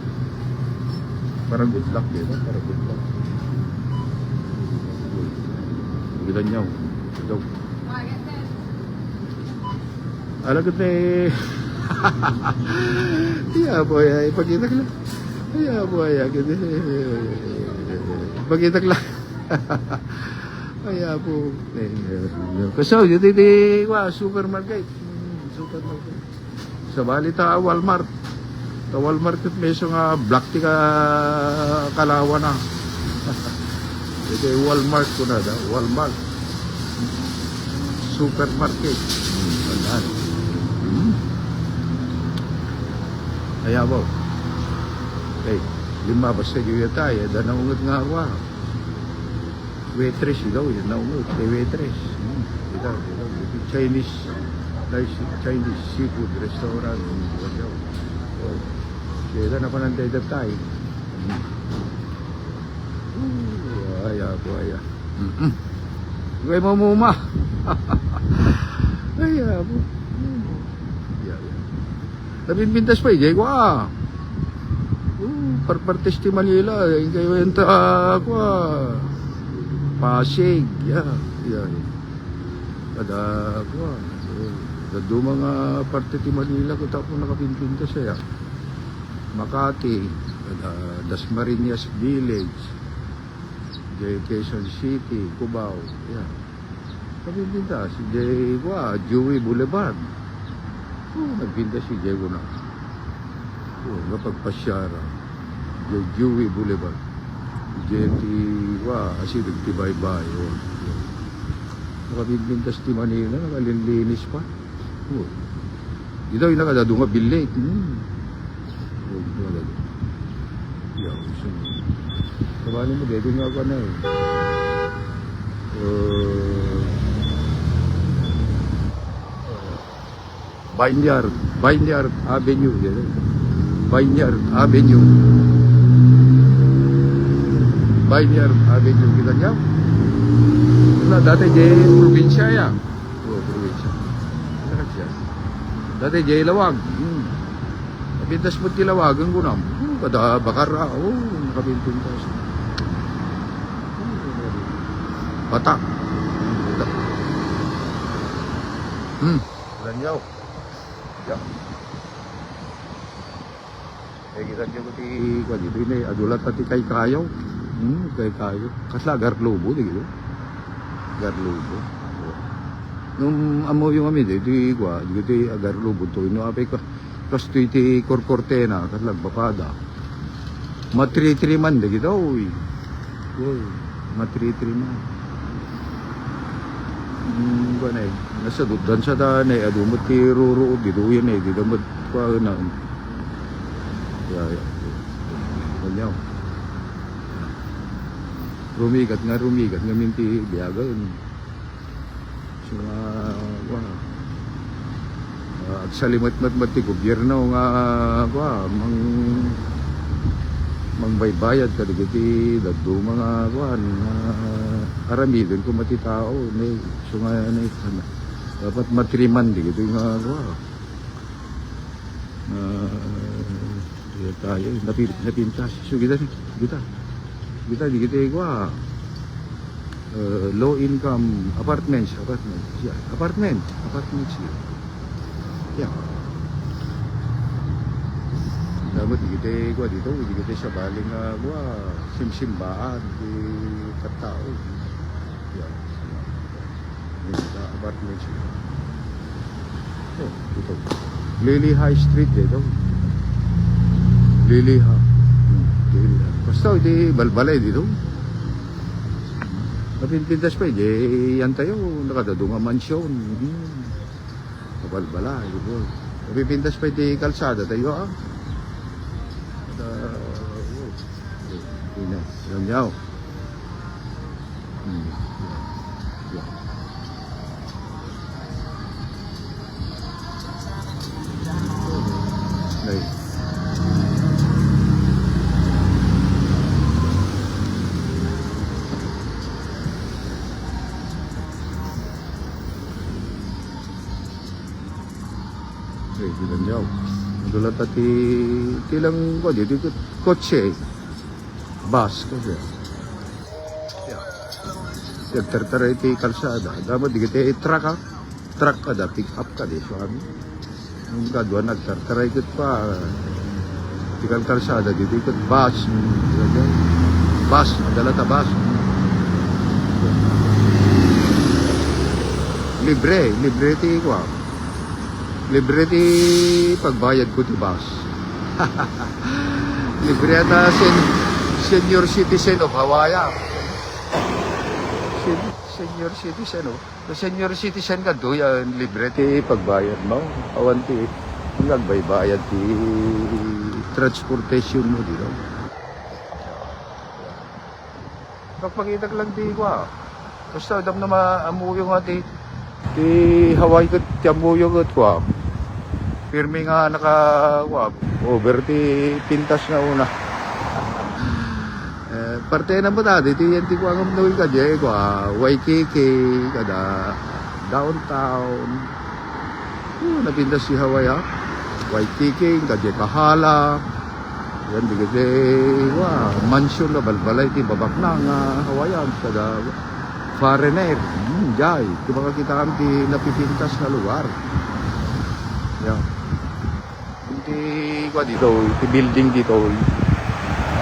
Para good luck dito. Para good luck. Gilan niya. Ito. Alagot na eh. Iya po ay ipakita ko lang. Iya po ay ipakita ko lang. Iya po. Kasi dito di supermarket. Sa balita Walmart. Sa Walmart may nga black tea kalawa na. Ito yung Walmart ko na da. Walmart. Supermarket. Kaya po. Okay. Lima basta yung tayo. Da naungot nga ako. Waitress daw. Yun naungot. Waitress. Ito. Chinese seafood restaurant. Kaya na pa ng tayo. Po. Gawin mo muma. Po. Nabinbintas pa eh. Parpartes ti Manila. Kayo yung Pasig. Kada Dado mga parte ti Manila ko tapos nakapinpinta siya. Makati, Dasmariñas Village, Quezon City, Cubao. Nagpintas si Jay Gua, Joey Boulevard. Nagpintas si Jay Gua na. Napagpasyara. Joey Boulevard. JNT Gua, kasi nagtibay-bay. Nakapintas ti Manila, nakalinlinis pa. Dito yung nakadadunga bilit. Kabanin mo, dito nga ako na eh. Vineyard Avenue. Vineyard Avenue. Vineyard Avenue. Kita niya? Wala, dati dyan probinsya ya. Probinsya. Dati dyan Lawag. Napintas mo ti Lawag ang gunam. Kada Bakara. Nakapintas. Batak. Lanyaw. Ya. Kita niyo ti ko dito ni adulat pati kay kayo. Kay kayo. Kasla garlobo dito. Garlobo. Nung amo yung amin dito ko dito garlobo to no apay ko. Kas ti korkortena kasla bapada. Matri-tri man dito oy. Matri-tri man. Ganay. Nasa dudan sa danay adumot ti ruro dito yan eh dito mo pa na. Ganyaw. Rumigat nga minti biyagan. So at salimat-mat ti gobyerno nga mangbaybayad ka digiti daddo mga aramidon ko mati tao ni so nga dapat matriman digiti nga tayo napintas so kita digiti low income apartments yeah. Dapat digiti dito digiti sa baling simsimbaan di katao yeah. Apartments dito Lily High Street dito Lily basta di balbalay dito napintintas pa yan tayo nakadadunga mansyon balbalay dito napintintas pa di kalsada tayo Lanyaw. Lanyaw. Dulat at tilang dito kotse. Bus kasi. Tertaray ti kalsada. Dapat digiti truck ha. Truck ka da, pick up ka di. So kami. Nung kadwa nagtertaray kit pa. Tikal kalsada dito ikot bus. Bus, madala ta bus. Libre ti ko. Libre ti pagbayad ko ti bus. Libre ata senior citizen of Hawaii. Senior citizen oh. Senior citizen ka do yan libre ti pagbayad mo. Awan ti nagbaybayad ti transportation mo dito. Pagpakita lang di ko. Basta dam na maamuyo nga ti Hawaii ko ti amuyo ko. Pirmi nga naka over ti pintas na una. Parte na ba dati yan ti ko ang nawin ka dyan Waikiki kada downtown napindas si Hawaii Waikiki kada Kahala yan di kasi mansion na balbalay ti babak na nga Hawaii kada foreigner jay di ba kita kami ti napipintas na lugar yan ti ko dito ti building dito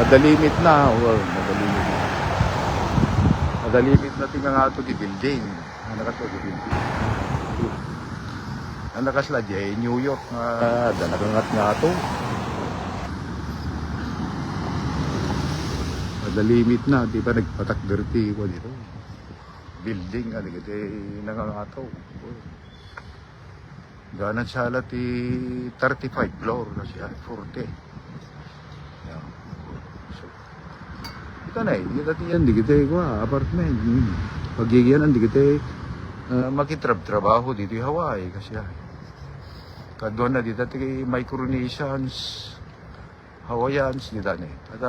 the limit na Madalimit natin nga ito di building. Ano ka ito di building? Ano ka sila di New York nga dalagangat nga ito. Madalimit na, di ba nagpatak dirty ko dito. Building, ano ka nangangataw. Ganan siya lahat 35 floor na siya, 40. Yeah. So, ito na ito yan, di kita apartment. Pagigyan, di kita makitrab-trabaho dito yung Hawaii kasi kadon na dito Micronesians, Hawaiians dito na at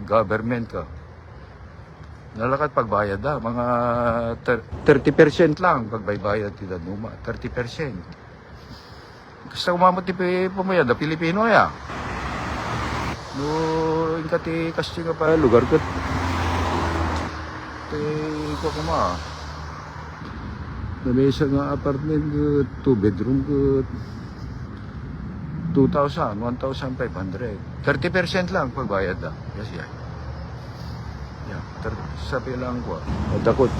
government ka. Nalakat pagbayad mga 30% lang pagbaybayad dito numa, 30%. Kasi kumamot ti pumayad Pilipino ya. No, ingkati kasi nga pa lugar ko. Ko kuma. Na may isang apartment, 2 bedroom ko 2,000, 1,500. 30% lang pagbayad Yes, yeah. Yeah, sabi lang ko. Adakot.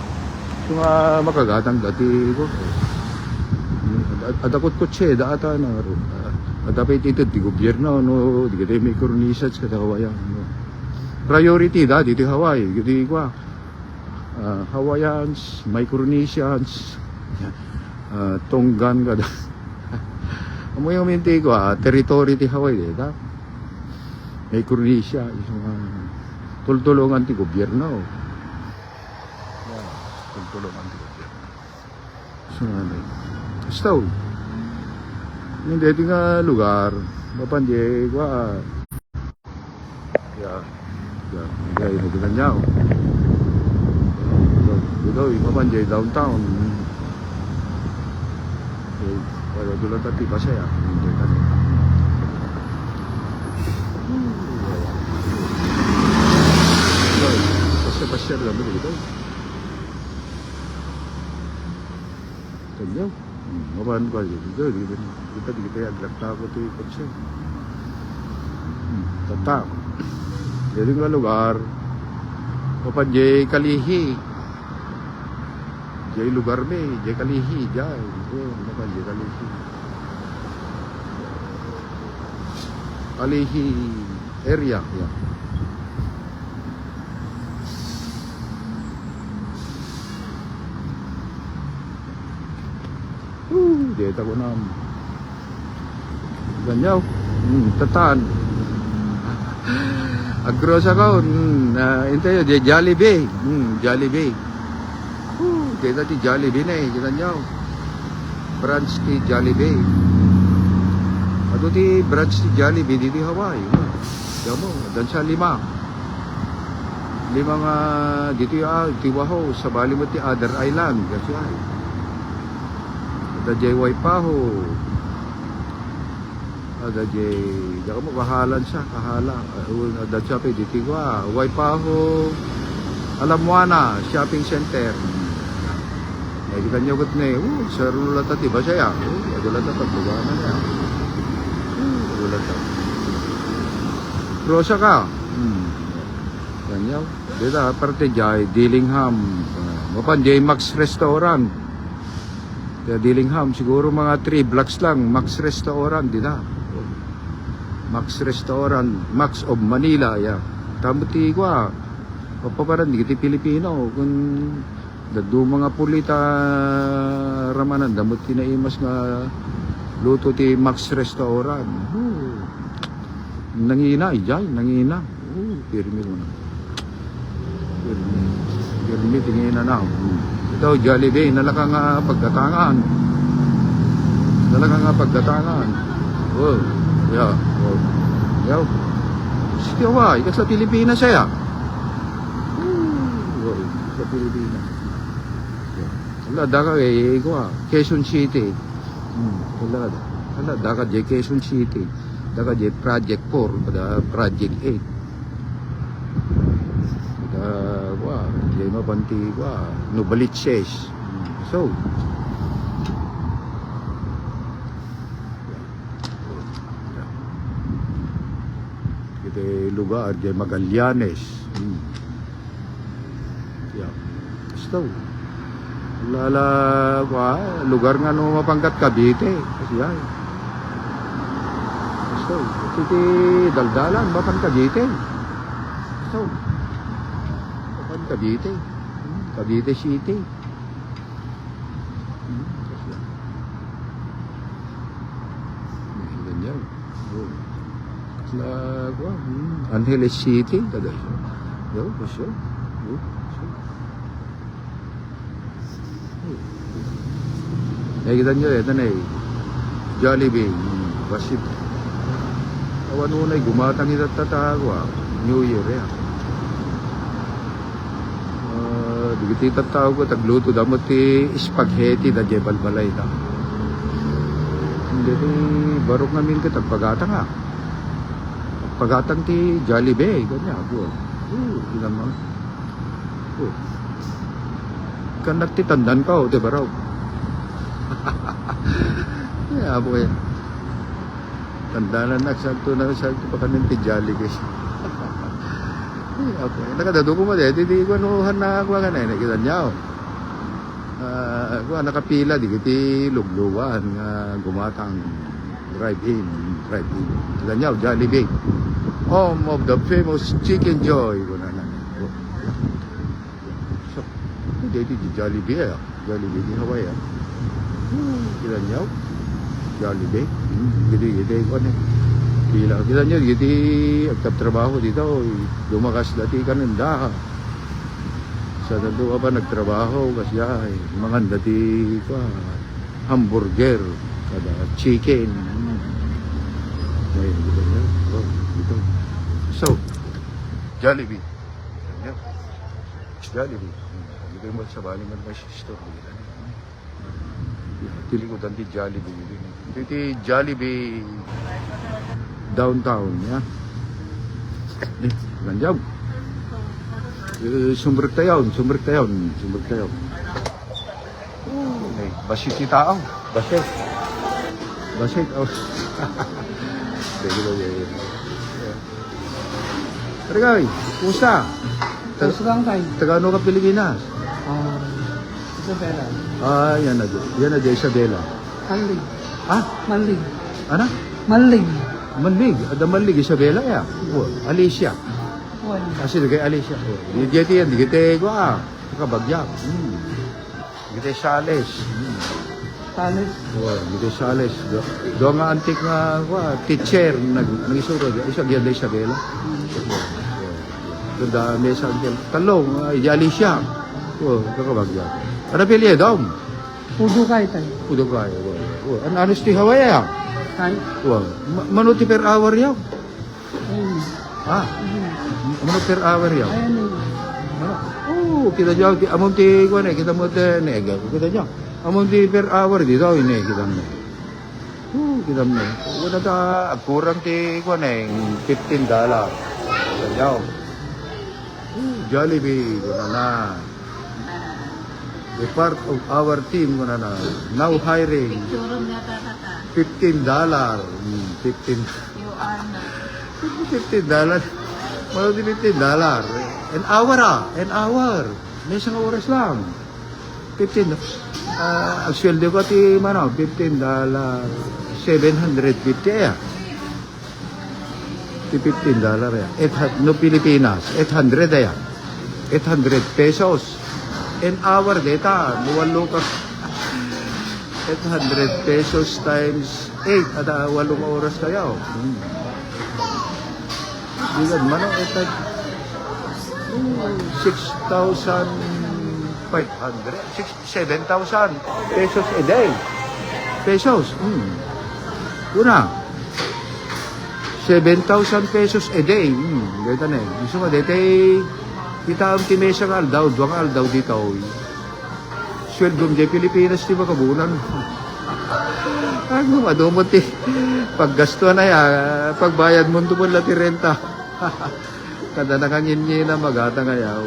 Yung makagatang dati ko. Adakot ko data na ro. Dapat ito di gobyerno no, di kita may Micronesians kada Hawaiian no. Priority dito Hawaii, gidi ko. Hawaiians, Micronesians, Tonggan kada. Amo yung minti ko territory ti Hawaii dito. Micronesia isang tultulungan ti gobyerno. Yeah, tultulungan ti gobyerno. So, basta, yung dito nga lugar, mapandi, nagkikan niya. Ito, mapandi, downtown. Wala doon tati pa siya. Pasya lang dito. Tanya, mapan ko dito. Kita agrakta ko to ipatsa. Tata. Jadi nga lugar, mapan jay Kalihi. Jay lugar me, jay Kalihi, jay. Mapan jay Kalihi. Kalihi area, ya. Dito ko na ganyaw tatan agrosa ka intayo di Jollibee Jollibee dito ti Jollibee na kita nyaw branch ti Jollibee ato ti branch ti Jollibee dito Hawaii damo dan sa lima nga dito ti Waho sa bali mo ti other island kasi ada jay Waipaho ada jay dako mo kahalan siya ada siya pa dito Waipaho Alamoana shopping center ay kita nyo got na sa rulata ti ba siya adulata pagbuganan niya adulata Rosa ka ganyaw dito parte jay Dillingham mapan jay Max Restaurant Dillingham, siguro mga 3 blocks lang, Max Restaurant, di na. Max Restaurant, Max of Manila, yeah. Tamuti ko papaparan, di kita Pilipino, kung dadu mga pulita ramanan, damot kinaimas nga luto ti Max Restaurant. Nangina, ijay, nangina. Pirmi mo na. Pirmi, tingin na. Ito, Jollibee, nalaka nga pagkatangan. Oh, yeah. Oh. Yeah. Sige, why? Ika sa Pilipinas siya. Oh, sa Pilipinas. Wala, daka Quezon City. Wala, daka Quezon City. Daka Project 4, pada Project 8. Jay mabanti Novaliches. So kita lugar jay Magallanes. Yeah. Gusto. Lala, lugar nga no mapangkat Cavite. Kasi yan. Gusto. Kasi daldalan, mapan Cavite. Gusto. Mapan Cavite. Cavite City. Kasi yan. Ganyan. Angeles City. Kada siya. Yo, gusto. Nakikita nyo, ito na eh. Jollibee. Basit. Awan mo na eh, gumatang itatatago ah. New Year eh. Digiti tatawag ko, tagluto damot ti spaghetti na jebal balay na. Hindi ti barok namin ka, tagpagatang ah. Tagpagatang ti Jollibee. Ganyan ako. Ilan mo. Kan nagtitandan ka o, di ba raw? Kaya po eh. Tanda na nagsagto pa kanin ti Jollibee. Kaya po eh. Nakadado ko mo de, di ko anuhan na ako ka na eh. Nakita niya o. Nakapila, di kiti lugluwan nga gumatang drive-in. Kita niya o, Jollibee. Home of the famous Chicken Joy. So, hindi di Jollibee eh. Jollibee di Hawaii ah. Kita niyo? Jollibee. Gede ko na. Bila. Kita niyo, gede agtrabaho dito. Lumakas dati kananda. Sa nando ka pa nagtrabaho kasi ay mga dati ko hamburger, kada chicken. Ayun, kita niyo. Dito. So, Jollibee. Jollibee. Dito mo sa bali man may store dito. Tilikutan di Jollibee. Ito Jollibee downtown, ya. Lanjam. Sumber tayon. Okay, basit si tao. Basit. Oh. Tergay, kumusta? Gusto lang tayo. Taga-ano ka Pilipinas? Isabela. Yan na Isabela. Manlig. Ah? Manlig. Ano? Manlig. Ada Manlig, Isabela ya. Alicia. Wala. Kasi kay Alicia. Di yan, di kita ko Kabagyak. Di kita Sales. Talis. Di kita Sales. Do nga antik nga teacher nag-isuro. Isa gyud Isabela. Doon may isang talong, Alicia. Kabagyak. Ano pili daw? Pudo kayo tayo. Udo kaya. Ano ti Hawaii ya? Tayo. Manuti per hour yaw. Ayun. Mano per hour yaw. Ayun. Kita jauh amon ti ko na kita mo te nega. Kita jauh. Amon ti per hour dito ini kita mo. Kita mo. Wala ta kurang ti ko na $15. Kita jauh. Jollibee ko na. A part of our team ko na. Now hiring. $15. $15. $15. Malo din $15. An hour. May isang oras lang. 15. Ang sweldo ko ti $15. 750 ya. Ti $15 ya. No Pilipinas. 800 ya. 800 pesos. An hour data. Nuwalo ka. 800 pesos times 8. At 8 oras kayo. Ilan man ang 6,500, 7,000 pesos a day. Pesos. Una. 7,000 pesos a day. Dito na eh. Gusto mo, dito kita ang timesa nga aldaw, duwang aldaw dito. Sweldo di Pilipinas, di ba kabunan? Ano, madumot eh. Paggasto na ya, pagbayad mo ito mo lati renta. Kada nakangin na magata nga ya.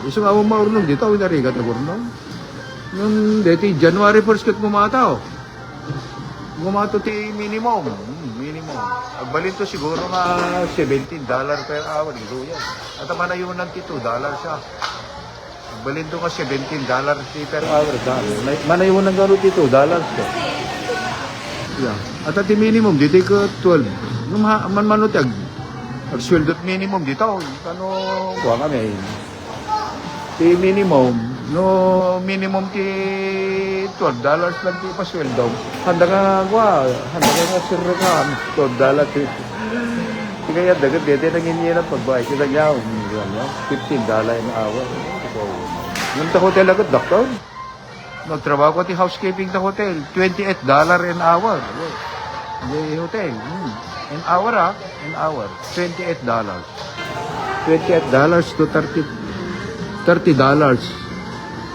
Iso nga mo maurnong dito, ang narigat na gurnong. Nung dito, January 1st kat mumataw. Gumato ti minimum. Agbalin to siguro nga $17 per hour. Ito yan. At naman na yun ng $2 siya. Balin doon ka $17 per hour. Manay mo ng gano'n dito, dollars ko. Yeah. At at minimum, dito ka 12. Nung manutag, ang sweldo at minimum dito, ano, kuha kami. Ti minimum, no minimum ti $12 lang ti pasweldo. Handa nga sirre ka, $12 ti. Kaya dagat dito nang inyo ng pagbayad. Kita niya, $15 an hour. Yung ta hotel agad, doktor. Nagtrabaho ko ti housekeeping ta hotel, $28 an hour. Di hotel. An hour an hour. $28. $28 to $30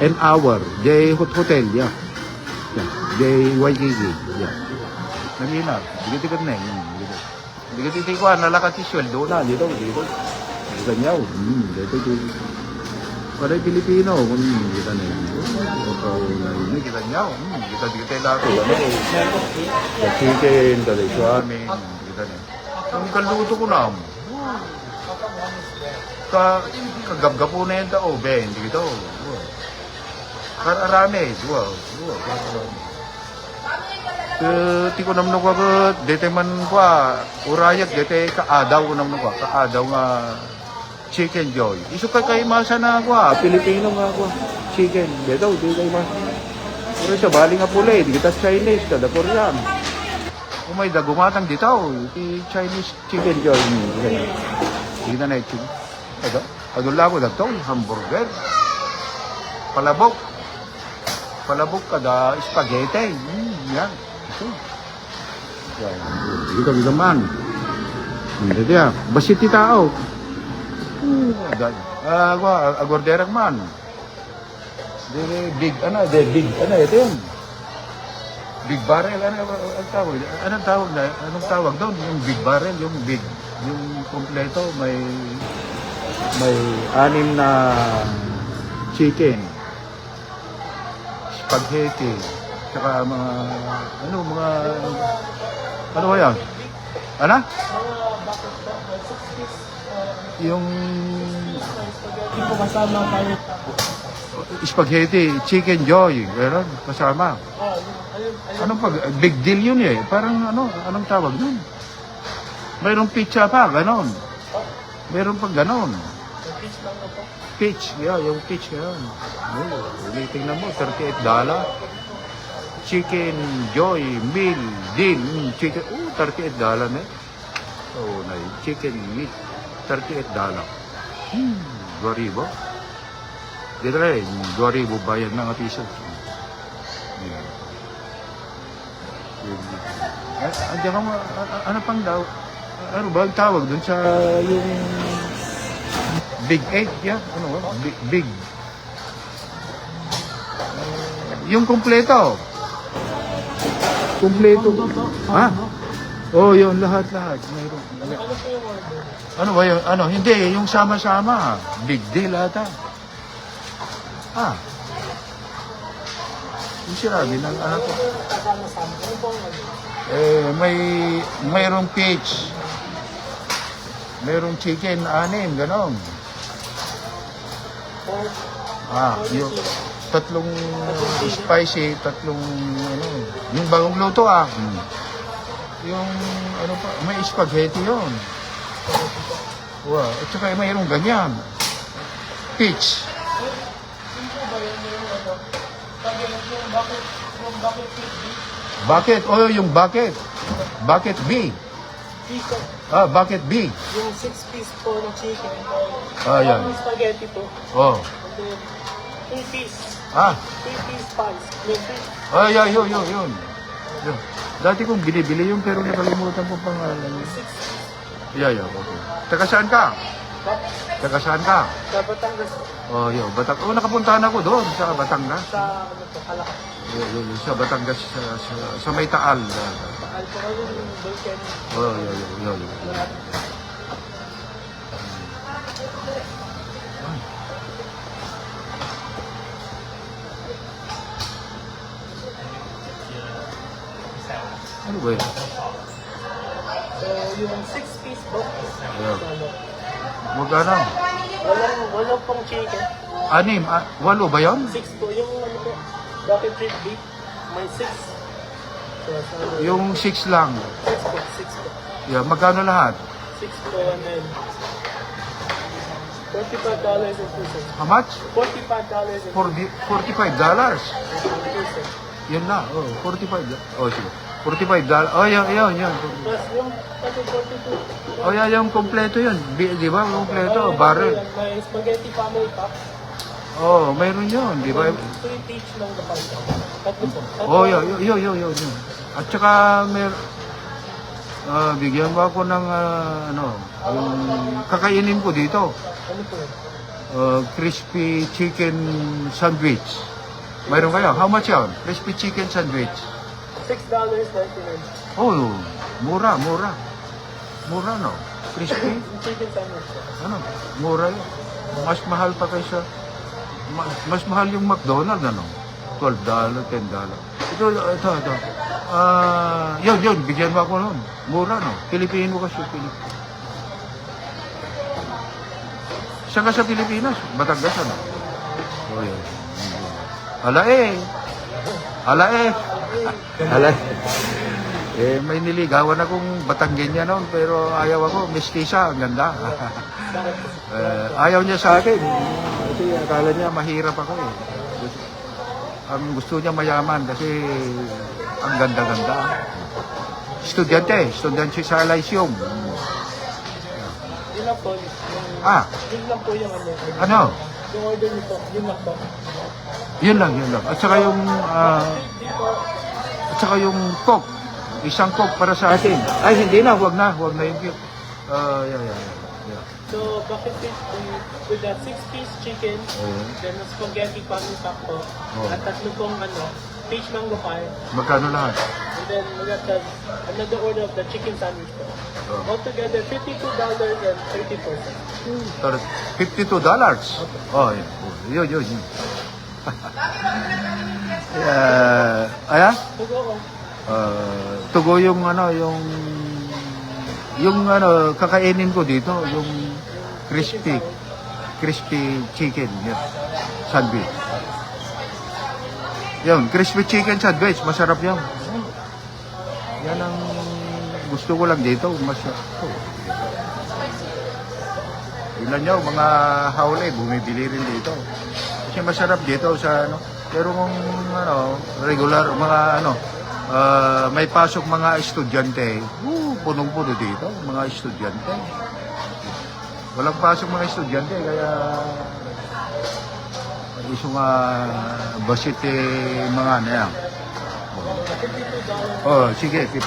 an hour. Di hotel, yeah. Di Waikiki, yeah. Nangina, dikit-dikit na yun. Dikit-dikit ko, nalakat si sweldo na, dito. Ganyaw, dito. Para Pilipino, kita na yun. Kita niyaw, kita lahat. Chicken, talay suamin, kita na yun. Ang kaluto ko na. Kagabgapo na yun tao, Ben, dito. Kararami, wow. Ti ko namno ko agad, dete man ko, urayag, dete kaadaw ko namno ko, kaadaw nga chicken joy. Iso kay masa na ako, Pilipino nga ako, chicken. Dito, di kay masa. Pero siya, bali nga pula di kita Chinese, kada Korean. May dagumatang dito, ti Chinese chicken joy. Hindi na chicken. Adol lang ko dito, hamburger. Palabok kada spaghetti. Yan. Ito. Yan. Dito man. Dito ya. Basit ti tao. Agorderang man. Big, ito yun. Big barrel, anong tawag doon? Yung big barrel, yung kompleto, may 6 na chicken, spaghetti, saka ano ba yan? Ano? Yung spaghetti, chicken joy, gano'n, kasama. Anong big deal yun eh. Parang anong tawag nun? Mayroong pizza pa, gano'n. Mayroong pag gano'n. Peach, yung peach, gano'n. Tingnan mo, $38. Chicken joy, meal, deal, chicken, $38 na eh. Chicken meat. $38. $2,000. Dito rin, $2,000 bayad ng t-shirt. Andiyan ka mo, ano pang daw? Ano ba ang tawag dun sa yung Big 8? Yeah? Ano ba? Big. Yung kumpleto. Ha? Oh, yun, lahat. Mayroon. Ano ba yun? Hindi, yung sama-sama. Big deal ata. Yung sinabi ng anak ko. Mayroong peach. Mayroong chicken, 6, gano'n. Yung 3 spicy, 3 yung bagong luto Yung pa, may spaghetti yun. Wow, at saka mayroong ganyan. Peach. Bucket, yung bucket. Bucket B. Bucket B. Yung 6-piece po na chicken. Yan. Yung spaghetti po. Oh. And then, 3-piece. 3-piece spice. Yun. Dati kong binibili yun pero nakalimutan ko pangalan. Okay. Taga saan ka? Sa Batangas. Yun. Nakapuntahan ako doon sa Batangas. Sa Calaca. Sa Batangas, sa may Taal. Taal po kayo yung volcano. Yun. Ano ba yun? So, yung 6-piece box. Magkano? Walang pong chicken. Anim, walo ba yun? 6 po. Yung ano po, bucket trip beef, may 6. So, so Yung 6 lang. 6 po, 6 po. Yeah, magkano lahat? 6 po and then $45 and 2 cents. How much? $45 and 2 $45. cents. Yun na, oh, 45. Oh, sige. $45. Oh, yun. Plus yung 42. Oh, yung kompleto yun. Di ba? Kompleto, barrel. May spaghetti family pack. Oh, mayroon yun, di ba? 3 each ng kapalito. Tatlo po. Oh, yun. At saka, bigyan mo ako ng, yung kakainin ko dito. Ano po yun? Crispy chicken sandwich. Mayroon kayo? How much yun? Crispy chicken sandwich. $6.99. Oh, mura. Mura, no? Crispy? Yung chicken sandwich po. Ano? Mura yun. Mas mahal pa kaysa... mas mahal yung McDonald's, ano? $12, $10. Ito. Yun. Bigyan mo ako nun. Mura, no? Pilipino kasi. Saan ka sa Pilipinas? Batangas, ano? Oh, yun. Ala eh. May niligawan akong Batanggenya noon, pero ayaw ako, mestiza, ang ganda. Ayaw niya sa akin. Kasi akala niya mahirap ako eh. Ang gusto niya mayaman kasi ang ganda-ganda. Estudyante sa Lyceum. Yun lang po. Yun lang po yung ano. Ano? Yung order niyo po, yun lang po. Yun lang. At saka yung Coke. Isang Coke para sa atin. Ay, hindi na. Huwag na yung cake. Yeah. So, bucket fish with a 6-piece chicken, Oh. then a spaghetti family pack po, Oh. at tatlo pong peach mango pie, Magkano lahat? and then we got another order of the chicken sandwich po. Oh. Altogether, $52.34. $52. Oh, yun. Ayan? Tugo ko. Tugo yung kakainin ko dito, yung crispy chicken sandwich. Yun, crispy chicken sandwich, masarap yan. Yan ang gusto ko lang dito, masarap. Tingnan nyo, mga hauli, bumibili rin dito. Kasi masarap dito sa pero kung regular, may pasok mga estudyante, punong-puno dito, mga estudyante. Walang pasok mga estudyante, kaya iso nga basit mga yan. Oh, sige, $52.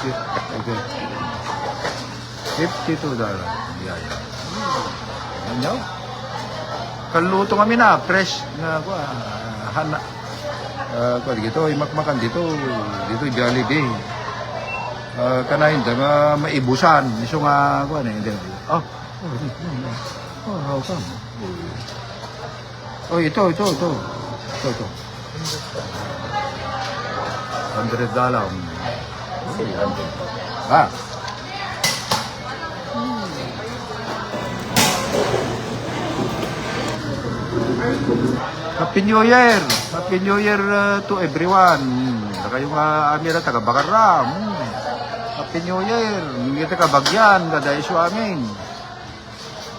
Yeah. Ano? Kaluto kami na, fresh na dito, imakmakan dito Jollibee. Kanahin nga maibusan, iso nga hindi. How come? Oh, ito. $100. Happy New Year! Happy New Year to everyone. Kayo nga amira taga Bakaram. Happy New Year. Kita ka Bagyan, kada iso amin.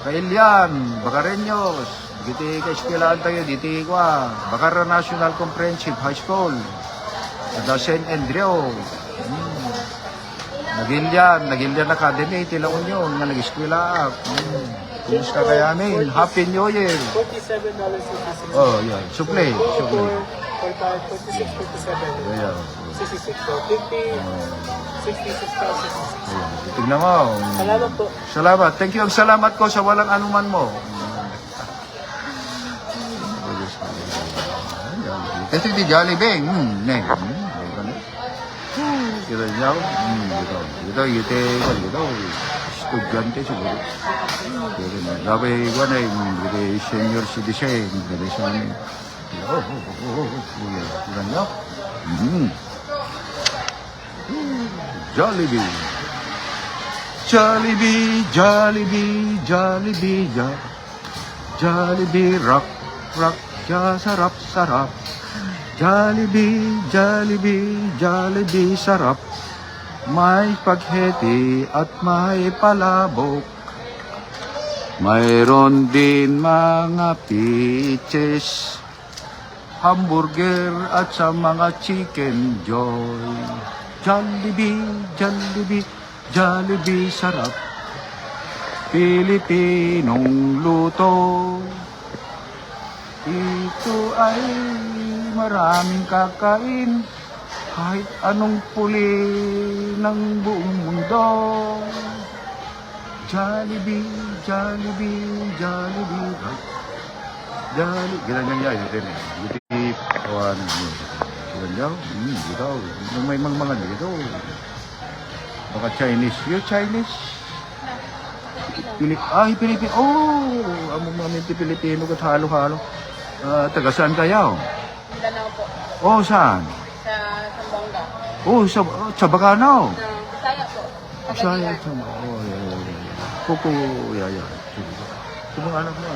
Kailian, Bakarenyos. Diti ka eskwelahan tayo, diti ko Bacara National Comprehensive High School. Kada St. Andrew. Nagilian Academy, Tila Union, nga nag-eskwela. Kumusta kaya amin? Happy New Year! $47.66. Oh, yeah. Suplay. 46, 47. Yeah. 66. So, 66. Tignan mo. Salamat po. Salamat. Thank you. Ang salamat ko sa walang anuman mo. Kasi di Jollibee. Kita niyo. Ito. Estudyante siguro. Sabi ko na yung senior citizen. Hindi sa amin. Kita niyo. Jollibee. Jollibee, rock. sarap. Jollibee, Jollibee, Jollibee, sarap. May spaghetti at may palabok. Mayroon din mga peaches, hamburger at sa mga chicken joy. Jollibee, Jollibee, Jollibee, sarap. Pilipinong luto. Ito ay maraming kakain, kahit anong puli ng buong mundo. Jollibee, Jollibee, Jollibee. Jollibee. Ganyan yan, ito rin. Gitip, kawan. Ganyan, dito. May mga dito. Baka Chinese. Yung Chinese. Pilipino. Oh, among mga Pilipino kat halo-halo. Taga saan kayo? Mindanao po. Oh, saan? Sa Zamboanga. Oh, sa Bacano. Bisaya po. Saya, oh, Kuku, yeah. Kung anak mo,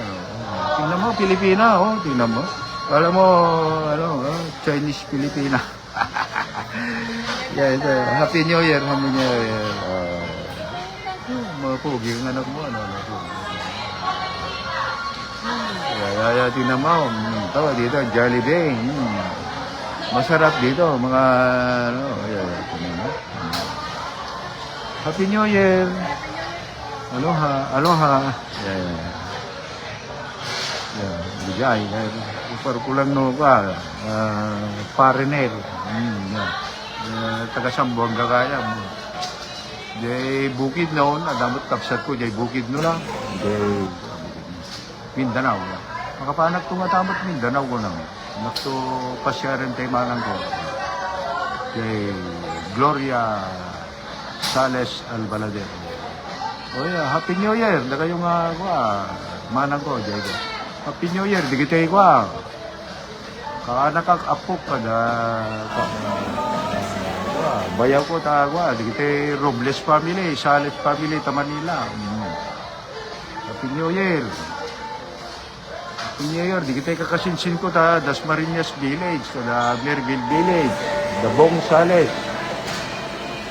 tingnan mo, Pilipina, tingnan mo. Alam mo, Chinese Pilipina. Yes, Happy New Year, Happy New Year. Mga pogi ang anak mo, tingnan mo. Tawa dito, Jollibee. Masarap dito, mga, tingnan mo. Happy New Year. Aloha. Bigay. Parkulang no ka. Foreigner. Taga Zamboanga kaya. Jay bukid noon. Adamot kapsat ko. Jay bukid no lang. Jay Mindanao. Makapanak tumatamot Mindanao ko nang. Nakto pasyaran tayo manang ko. Jay Gloria Sales Albaladero. Oh yeah, Happy New Year. Da kayo nga manang ko, Diego. Happy New Year, di kita ko. Nakakapok ka da. Bayaw ko ta di kita Robles family, Sales family ta Manila. Happy New Year. Happy New Year, di kita kakasinsin ko ta Dasmariñas Village, da Merville Village, da Bong Sales.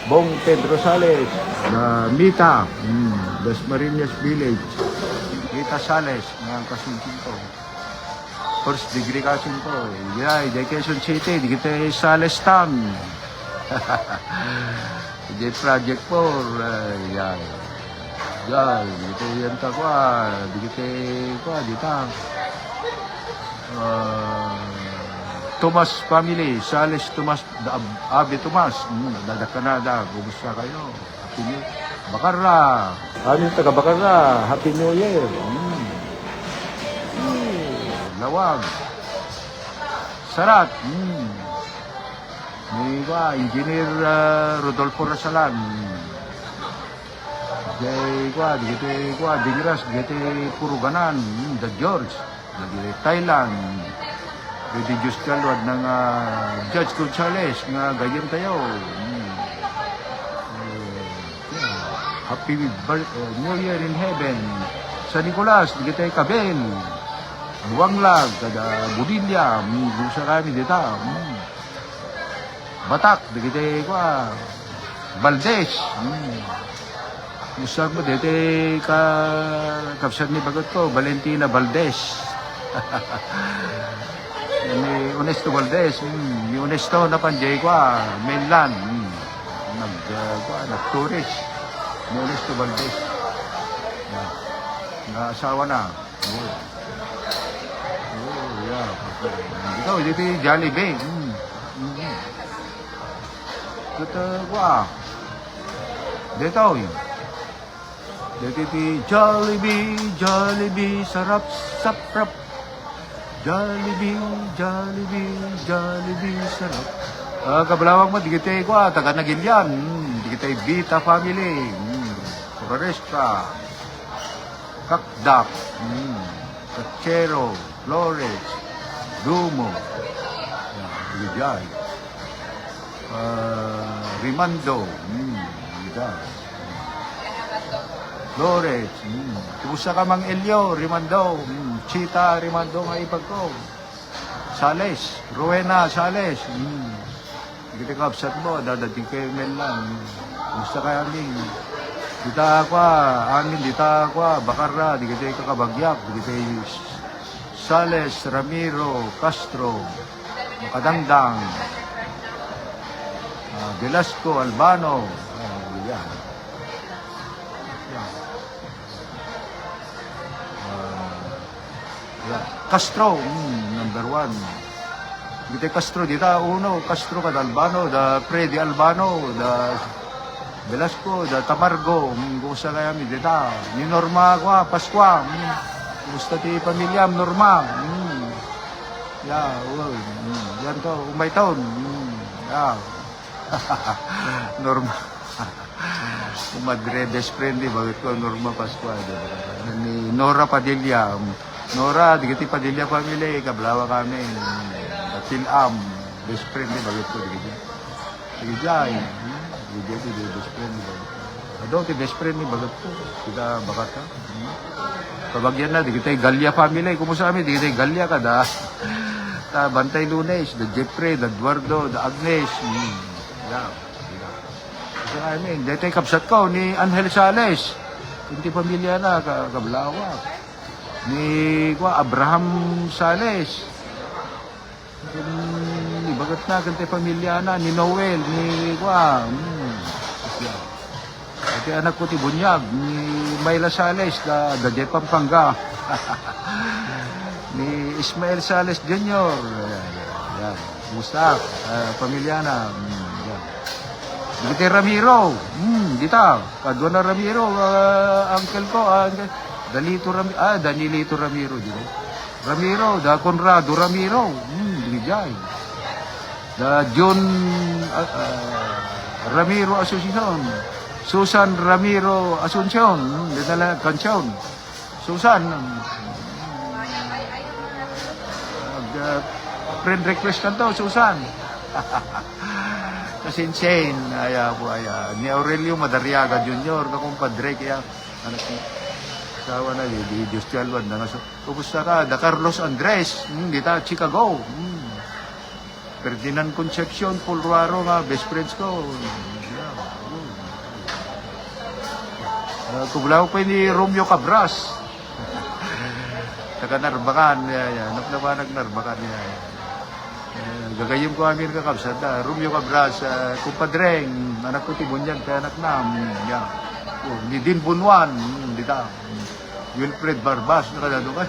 Bong Pedro Sales, Mita, Dasmariñas Village, Mita Sales, ngayon kasunsin ko. First degree kasun ko. Yeah, di Quezon City, di kita Sales Town. Di Project 4, yan. Ito yan ta ko, di kita, di ta. Tomas family, Sales Tomas, Abi Tomas, Dada Canada, kumusta kayo? Happy New Year. Bacarra, amin taga Bacarra, Happy New Year. Lawag, Sarat, may Engineer Rodolfo Rasalan, Digras, Puruganan, The George, Thailand, Pwede Diyos kalwad ng Judge Gonzales nga ganyan tayo. Happy New Year in Heaven. Sa Nicolas, di tayo Kabel. Buwanglag, kada Budilya, gusa kami dito. Batak, di tayo Valdez. Gusto mo dito kapsat ni bagot ko, Valentina Valdez. Ni Honesto Valdez, ni Honesto na panjay ko, mainland, nag-tourist, ni Honesto Valdez, na-asawa na. Dito yung Jollibee, dito yung Jollibee, sarap, Jollibee, sarap. Kabalawang mo, di kita taga Nagilian, di kita Vita family, Florestra, Kakdak, Kachero, Flores, Dumo, Ligay, Rimando, Flores, Kusa ka mang Elio, Rimando, Chita, Rimando nga ipag ko. Sales. Rowena Sales. Kita kapsat mo, dadating kayo mail lang. Gusto kaya amin. Dita ako, amin, dita ako, Bacarra, di kita kakabagyak, di kita Sales, Ramiro, Castro, Makadangdang, Velasco, Albano, yan. Castro, number 1. Dito Castro, dito uno, Castro kad Albano, da Freddy Albano, da Velasco, da Tamargo, gusto kaya mi dito. Ni Norma ko, Pasqua, gusto ti pamilya, Norma. Yeah, yan to, umay taon. Yeah. Norma. Umadre, best friend, bakit ko Norma Pasqua. Ni Nora Padilla. Nora, di kiti Padilla family, kablawa kami. Tilam, best friend, bakit ko di kiti. Di jay. Di kiti best friend. Ado, ti best friend, bakit ko. Kita bakat ka. Pabagyan na, di kita Gallia family. Kumusta kami, di kita Gallia ka da. Ta Bantay Lunes, da Jeffrey, da Eduardo, da Agnes. Yeah. Kasi kami, dito kapsat ko ni Angel Sales. Hindi pamilya na, kablawa. Ni Abraham Sales. Ni bagat na kante pamilya na ni Noel ni Ati anak ko ti Bunyag ni Mayla Sales da Pampanga. Ni Ismael Sales Jr. Yan. Musta pamilya na. Dito Ramiro. Dita. Kadwa na Ramiro uncle ko Danilito Ramiro dito. Ramiro, da Conrado Ramiro. Digay. Da John Ramiro Asuncion. Susan Ramiro Asuncion. Dala Canción. Susan. Friend request kanto, Susan. Kasi insane. Ni Aurelio Madariaga Jr. Kakumpadre kaya anak niya. Sawa na, di Diyos Chalwan na nga. Kumusta ka? Da Carlos Andres, dita Chicago. Ferdinand Concepcion, Paul Ruaro nga, best friends ko. Kublaw pa ni Romeo Cabras. Taga Narbacan, naplabanag Narbacan. Gagayim ko amin kakabsat na. Romeo Cabras, kumpadreng, anak ko Tibunyag, kaya anak na. Ni Din Bunuan, dita. Wilfred Barbas, nakadado ka.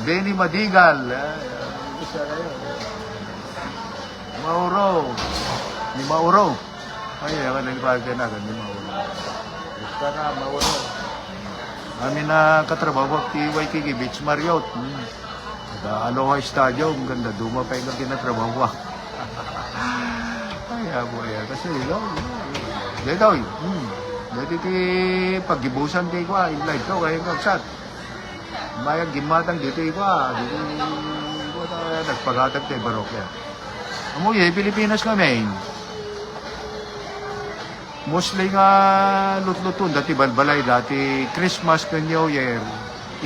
Benny Madigal. Mauro. Ni Mauro. Ay, ako nalipagay na. Ni Mauro. Gusto na, Mauro. Amin na katrabaho ti Waikiki Beach Marriott. Aloha Stadium. Ganda, duma pa yung kinatrabaho. Ay, aboy. Kasi, dito, dito ti paggibusan di ko, in-live ko, kaya kagsat. Mayag gimatang dito ko, dito ko nagpagatag tayo barokya. Amoy, Pilipinas kami. Mostly nga lutlutun, dati balbalay, dati Christmas ka New Year,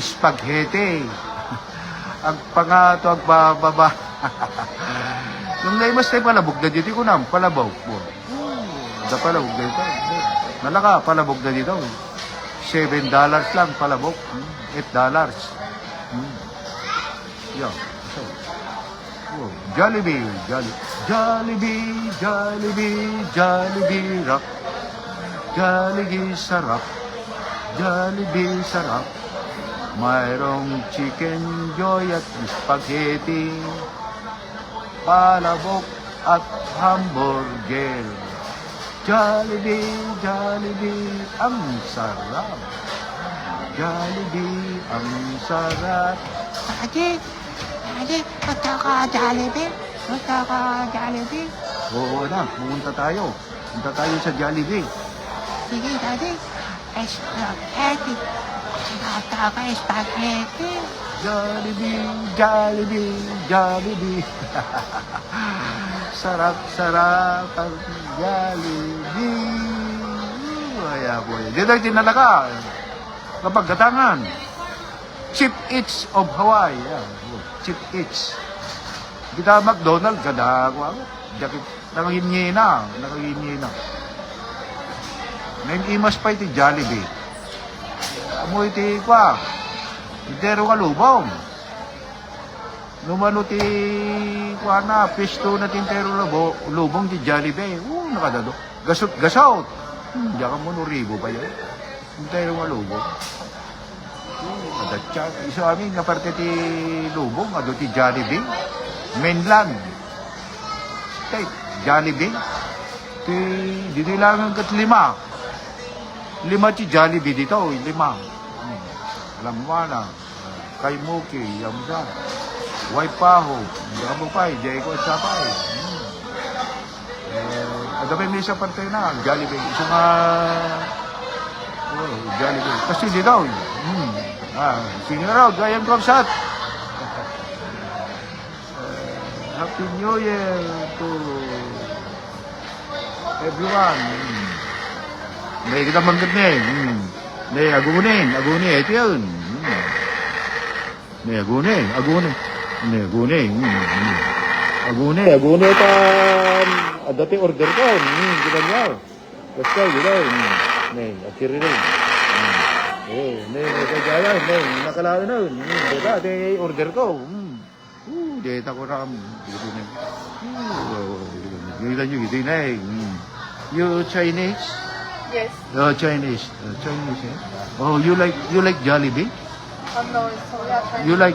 spaghetti. Ang pangato, ang bababa. Nung naimas tayo palabog na dito ko na, palabog po. Da palabog na dito. Nalaka, palabog na dito. $7 lang palabog. $8. Yeah. So, Jollibee, Jollibee, Jollibee, Jollibee rock. Jollibee sarap. Jollibee sarap. Mayroong chicken joy at spaghetti. Palabok at hamburger. Jollibee, Jollibee, ang sarap. Jollibee, ang sarap. Daddy, punta ka Jollibee? Punta ka Jollibee? Oo na, pumunta tayo. Punta tayo sa Jollibee. Sige, Daddy. Spaghetti. Punta ka spaghetti. Jollibee, Jollibee, Jollibee. Sarap-sarap ang Jollibee. Ay, boy. Dito tinala ka. Kapag gatangan. Cheap Eats of Hawaii. Yeah. Cheap Eats. Kita McDonald's, kada ako. Jakit, nakahingi na. Ngayon imas pa iti Jollibee. Amo iti kwa. Itero ka lubong. Numano ti kwa na, pisto na tintero lubong ti Jollibee. Nakadado. Gasot. Diyan ka mo no ribo pa yan. Itero ka lubong. Kadatsa. Isa amin, naparte ti lubong, ado ti Jollibee. Mainland. State. Jollibee. Dito lang hanggat 5. 5 ti Jollibee dito, 5. Alam mo na, kay Muki, Yamda, Waipaho, Gabupay, Jayco at Sapay. Adapin may isa parte na, Jollibee. Isa nga, Jollibee. Kasi dito, sige na raw, gayang kapsat. Happy New Year to everyone. May kita mangkat ni. May agunin. Ito yun. May agunin. Agunin ito. Dati order ko. Kita niya. Basta yun. May akiri rin. May kagaya. May nakalala na. Dati order ko. Data ko ram. Dito na. You Chinese? Yes. Chinese, eh? Oh, you like Jollibee? No, so we are trying. You like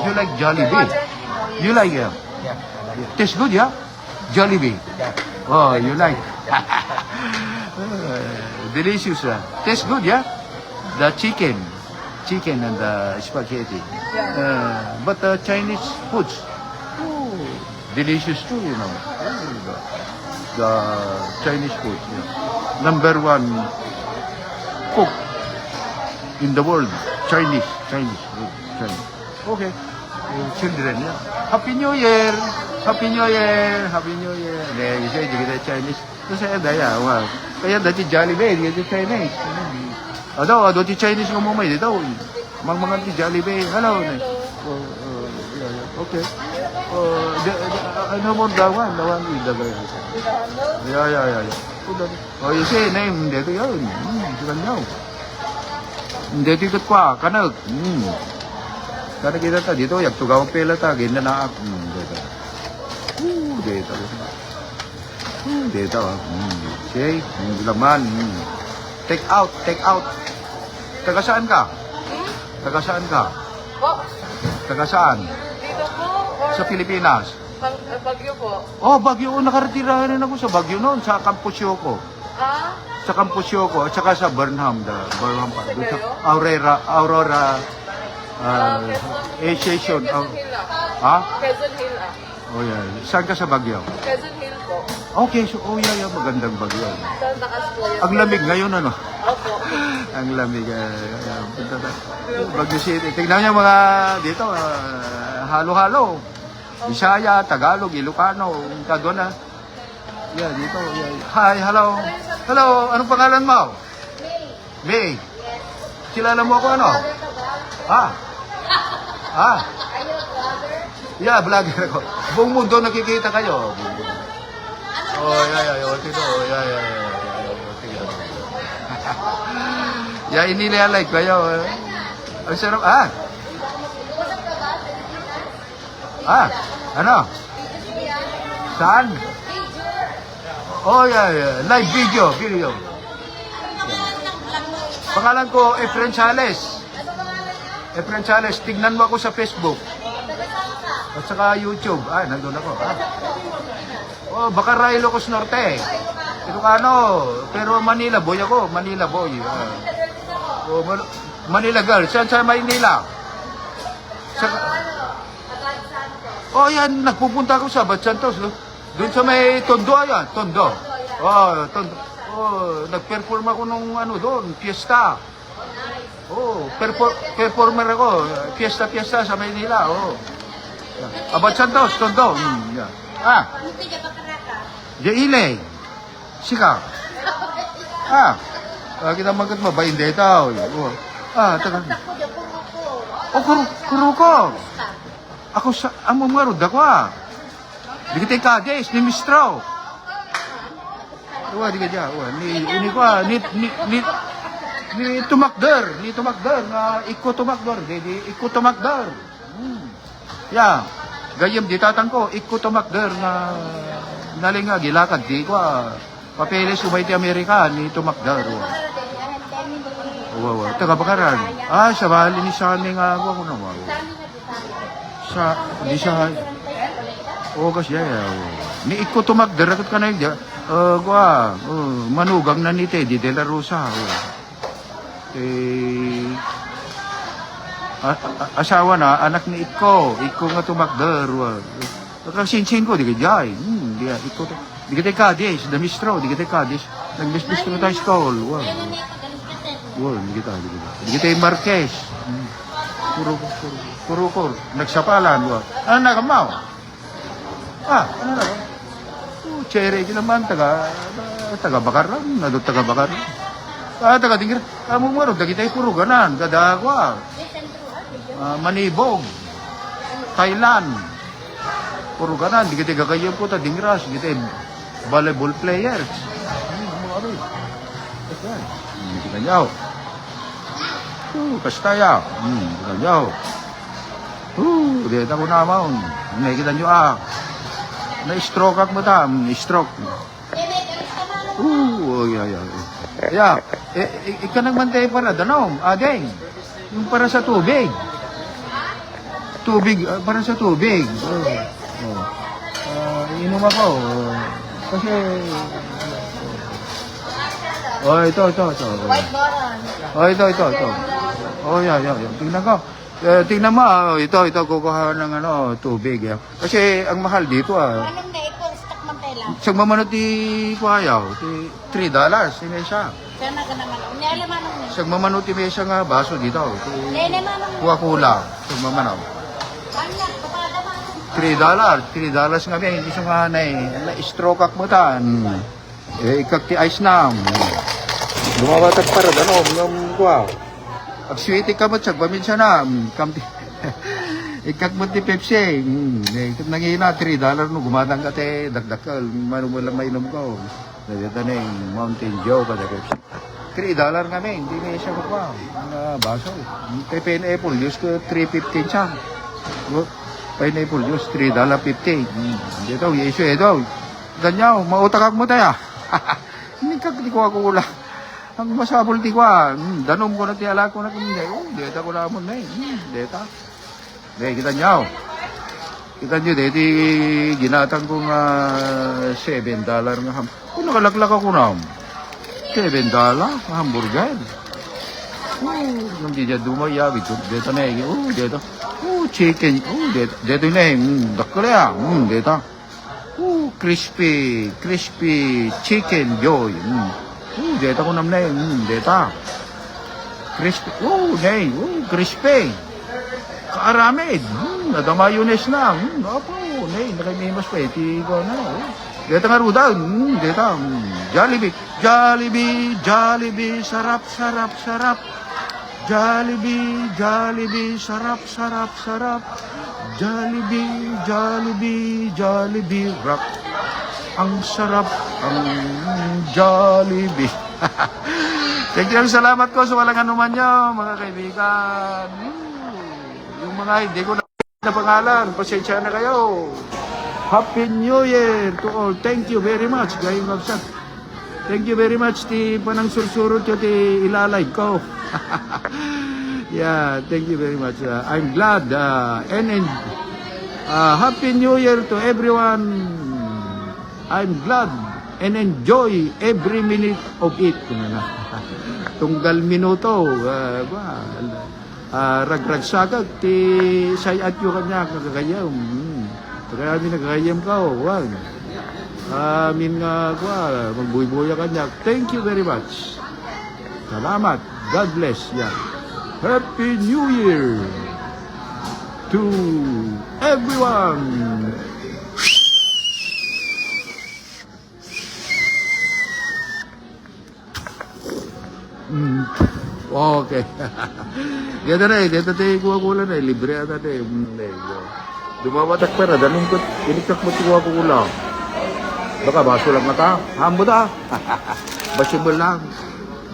you like Jollibee? Yes. You like it? Yeah. Tastes good, yeah? Jollibee? Yeah. Oh, you like? Delicious, tastes good, yeah? The chicken and the spaghetti. Yeah. But Chinese foods, delicious too, you know. The Chinese food, yeah. Number 1 cook in the world, Chinese. Okay. Children, yeah. Happy New Year. Yeah, you say kita Chinese. Kasi daya, wow. Kaya dati Jollibee, dati Chinese. Ado ti Chinese nga mo may dito. Mga ti Jollibee. Hello. Yeah. Okay. Ano mo dawan idagay. Yeah. Oh, you say name dito yun. Sikan nyo. Dito ikot kwa, kanag. Kada kita ta dito, yak tugaw pela ta, ginanaak. Dito. Okay, laman. Take out. Taga saan ka? Po, Taga saan? dito po. Or Sa Pilipinas. Bagyo po. Oh, Baguio. Nakaretira rin ako sa Baguio noon, sa Campus Yoko. Sa Campus Yoko, at saka sa Burnham pa. Doon sa Aurora Station. Quezon Hill Ha? Quezon Hill Oh, yeah. Saan ka sa Baguio? Quezon Hill po. Okay, so, yeah, magandang Baguio. Sa takas po yun. Ang lamig ngayon, ano? Opo. Ang lamig. Baguio City. Tingnan niyo mga dito, halo-halo. Bisaya, Tagalog, Ilocano, Kaduna. Yeah, dito. Yeah. Hi, hello. Hello, anong pangalan mo? May. Kilala mo ako ano? Yeah, vlogger ako. Buong mundo nakikita kayo. Yeah. Yeah, inilay-like kayo. Ang sarap. Ano? Saan? Oh, yeah. Live video. Pangalan ko, Efren Chales. Tignan mo ako sa Facebook. At saka YouTube. Nandun ako. Oh, baka Ilocos Norte. Ilocano. Pero Manila boy ako. Manila boy. Manila girl. Saan sa Manila? Yan. Nagpupunta ako sa Bat Santos. Doon sa may Tondo, ayan. Tondo. Tondo. Nag-perform ako nung doon. Fiesta. Performer ako. Fiesta sa Manila. Bat Santos, Tondo. Yeah. Jaile. Sika. Kita magat mo ba hindi ito? Taga. kuro ko. Ako sa, ang mamarod ako Di kita kades, ni mistro. Di ka dyan, ni ko ni tumakder, nga iko tumakder, di iko tumakder. Ya, gayam di tatang ko, iko tumakder nga naling nga gilakad, di ko papeles umay ti Amerika, ni tumakder. Taga Bakaran. Sa bali ni Sani nga ako na di siya, kasi ni iko tumakder, akot ka na yun, manugang na ni Teddy de la Rosa. Asawa na, anak ni Iko nga tumakder. Kasinsin ko, di ka jay. Di ka tayo kadis, damistro, di ka tayo kadis. Nag-bistro tayo stall. Di ka tayo Marquez. Puro. Nagsapalan. Ano na kamaw? Ano na ba? Cherry din naman, taga Bakaran, taga Bakaran. Taga Dingir, kamu mo dagi tayo puro ganan, Gadagwa, Manibog, Thailand, puro ganan, di kita gagayang po ta Dingras, di kita volleyball players. Hindi kita nyaw. Kastaya, hindi kita nyaw. Di kita ko naman, hindi kita nyaw Na-stroke ako mo ta, stroke. Ika nagmantay para danom, adeng. Yung para sa tubig. Para sa tubig. Inom ako. Kasi... ito. White bottle. Ito. Tingnan ko. Tingnan mo, ito, kukuha ng tubig. Kasi ang mahal dito Anong na ito? Stock man tayo lang. Siyang mamanot di kuhayaw, $3 si Mesa. Sana ka naman. Nialam anong na. Siyang mamanot di Mesa nga baso dito. Nene manong na. Kuha-kula, siyang mamanot. Ano? Papada man. $3 nga ba, hindi siya nga na-stroke ak mo ta. Ikak ti ice na. Lumawatak para ng kuha. Pag sweetie ka mo, tsak, paminsan na. Ikak mo ti Pepsi. Nangina, $3 no, gumatang ka te, dagdag ka, manumalang mainom ko. Nagdata na yung Mountain Dew ka, Pepsi. $3 nga may, hindi may siya kukuha. Baso. Pineapple juice ko, $3.15 siya. Pineapple juice, $3.50. Dito, yeso ito. Ganyaw, mautakak mo tayo. Hindi ka, di ko ako ula. Ang masabol di ko danom ko na tiyala ko na kung deta ko lamon na deta. Kita nyo, deti ginatang ko nga $7 nga ham. Kung nakalaklak ako na $7 nga hamburger. Nang di dyan dumaya, deta na deta. Chicken, deta na dakla deta. Crispy chicken joy. Deta ko naman deta. Crispy, crispy. Kaaramid, nadamayones na. Nakamimas pa, itigo na. Deta nga ruda, deta. Jollibee, sarap. Jollibee, sarap. Jollibee, rock. Ang sarap, ang Jollibee. Thank you, salamat ko sa walang anuman nyo, mga kaibigan. Yung mga hindi ko na pangalan, pasensya na kayo. Happy New Year to all. Thank you very much, gayong magsak. Thank you very much, ti panang sursurot yo ti ilalay ko. Yeah, thank you very much. I'm glad and Happy New Year to everyone. I'm glad and enjoy every minute of it. Tunggal minuto, ragragsagag, ti sayat yung kanya kagagayam. Kaya amin nagagayam ka, amin nga, magbuhay-buhay kanya. Thank you very much. Salamat. God bless. Yeah. Happy New Year to everyone. Okay. Ganda na eh. Dito tayo kuha-kula na eh. Libre ata na eh. Dumawatak pa na. Danong ko. Inikak mo kuha kula. Baka baso lang mata. Hambot ah. Basibol lang.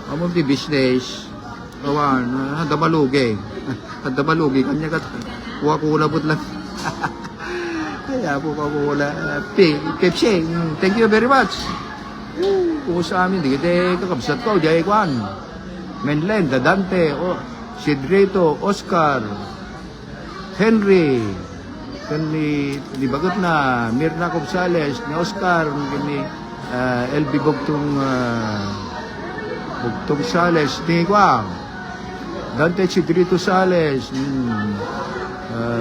Among di business. Awan. Handa malugi. Handa malugi. Kanya ka. Kuha-kula bot lang. Kaya po kuha-kula. Pepsi. Thank you very much. Kung sa amin, di kita kakabsat ko. Di ay kwan. Menlen, Dadante, Sidrito, Oscar, Henry, ni bagot na Mirna Cobsales, ni Oscar, ni LB Bugtong Sales, ni Kwang, Dante Sidrito Sales,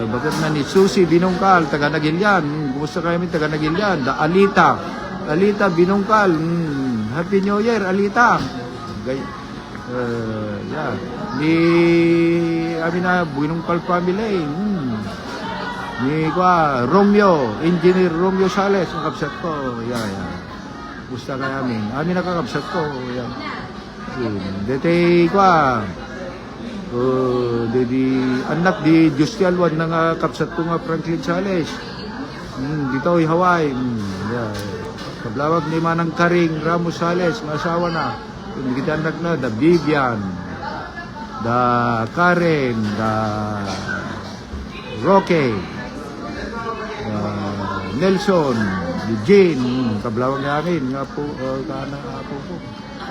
bagot na ni Susi Binongkal, taga Nagilian, kumusta kayo min taga Nagilian, Alita Binongkal, Happy New Year, Alita. Yeah. Ni amin na Binongkal family. Ni Romeo, Engineer Romeo Sales, ang kapsat ko. Yeah. Gusto kaya amin. Amin nakakapsat ko. Yeah. Dete anak di Justial One ng kapsat ko nga Franklin Sales. Dito ay Hawaii. Yeah. Kablawag ni Manang Karing Ramos Sales, ng asawa na. Kita anak na, da Vivian, da Karen, da Roque, Nelson, Eugene, kablawag namin, nga po,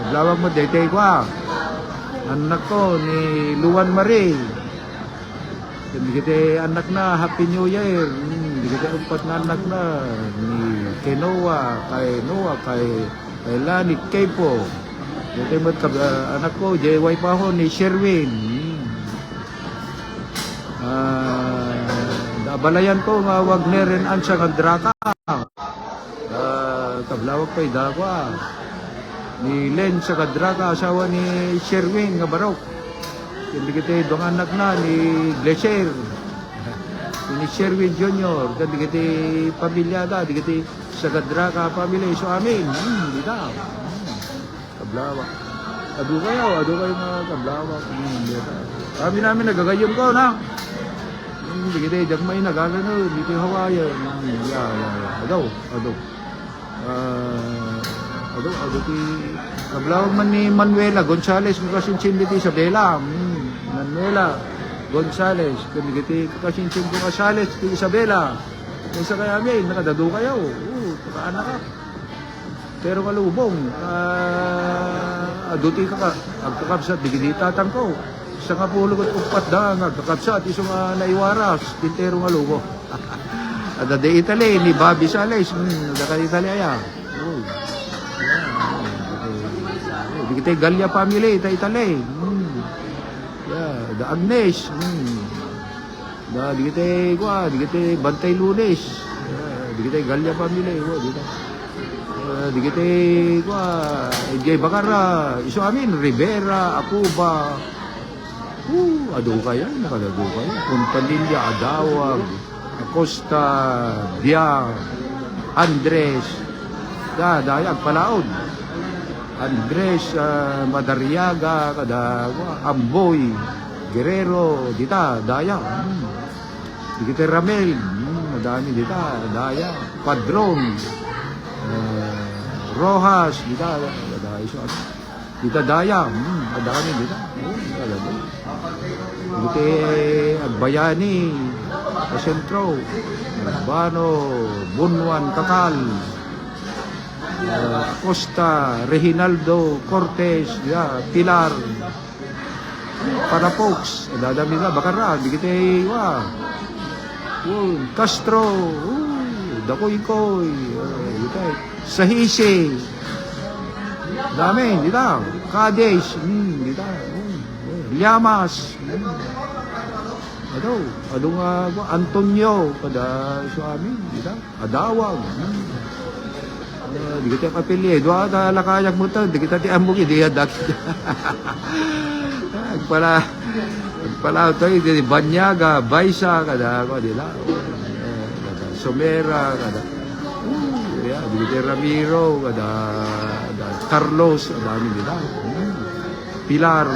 kablawag mo, dete ko anak ko, ni Luan Marie, kita anak na, Happy New Year, kita umpat na anak na, ni Kenoa, kay Lani Kepo, ito mo anak ko, JY pa ako, ni Sherwin. Balayan ko nga Wagner and Ansang Andraka. Kablawag pa idagwa. Ni Len sa Kadraka, asawa ni Sherwin nga Barok. Hindi kita ibang anak na ni Glacier. Ni Sherwin Jr. Hindi kita pamilyada, hindi kita sa Kadraka pamilya. So amin, hindi na. Kablawak. Ado kayo mga kablawak. Kami namin nagagayom ko na. Hindi kita jagmay nagagano. Dito yung Hawaii. Ado ti kablawak man ni Manuela Gonzales. Kasinsin dito Isabela. Manuela Gonzales. Hindi kita kasinsin ko Gonzales ti Isabela. Kaysa kaya amin. Nakadado kayo. Nakaanak ka. Pero kalubong, duti ka agkakabsat, di tatang ko. Sa kapulog at upat da, agkakabsat, isang naiwaras, tintero nga lubo. At de Italy, ni Bobby Sales, da ka Italy aya. Di kita Gallia family, ta Italy. Da Agnes, di kita Bantay Lunes, di kita Gallia family, di kita. Di kita Jay Bakara, iso amin, Rivera, Akuba, ado kayo, nakadado kayo. Puntalilla, Adawag, Acosta, Dia, Andres, Dayag, Palaod, Andres, Madariaga, Amboy, Guerrero, dita, Daya, di kita Ramel, madami dita, Daya, Padron, Rojas, dita Daya, madami dita. Dito Agbayani, Sentro, Bano, Bunwan, Kakal, Acosta, Reginaldo, Cortez, Pilar, Parapox, dadami na, Bakara, di kita Castro, Dakoy-koy, Sahisi, dami, dita, Cadiz, dita, Llamas, ado nga, Antonio, kada suami, dita, Adawag, di kita kapili, doa ta lakayag mo to, di kita ti ambuki, di yadak. Pala ito, di Banyaga, Baisa, kada ako, di la, Somera, kada, di kita Ramiro, kada Carlos, dami nila, Pilar,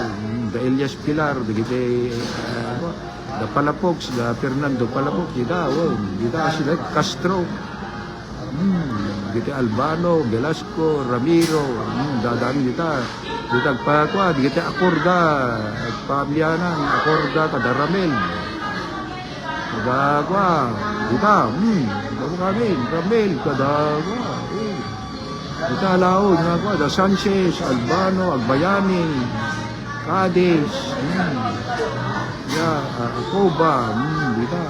da Elias Pilar, digiti, da Palafox, da Fernando Palafox, dita sila Castro, digiti Albano, Velasco, Ramiro, dadami dita agpakwa, digiti Acorda, agpamlianan, Acorda, kada Ramel, kadagwa, dita, bago kami, Ramel, kadagwa, dita alaon, nga da Sanchez, Albano, Agbayani, Cadiz, Acoba, dita,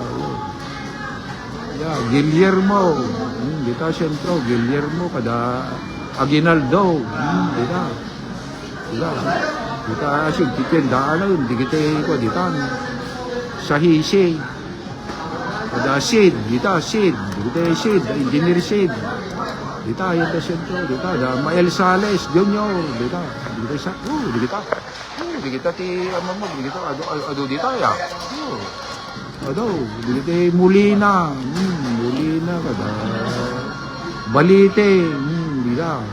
Guillermo, dita sentro, Guillermo, kada Aguinaldo, dita, asyong titendaan, dita, Sahisi, kada Sid, dita, Engineer Sid, dita, yan da sentro, dita, da Mael Sales, Junior, dita, dita ti amamag, dita, ado dita, ya, dita Molina, kada Balite, dita,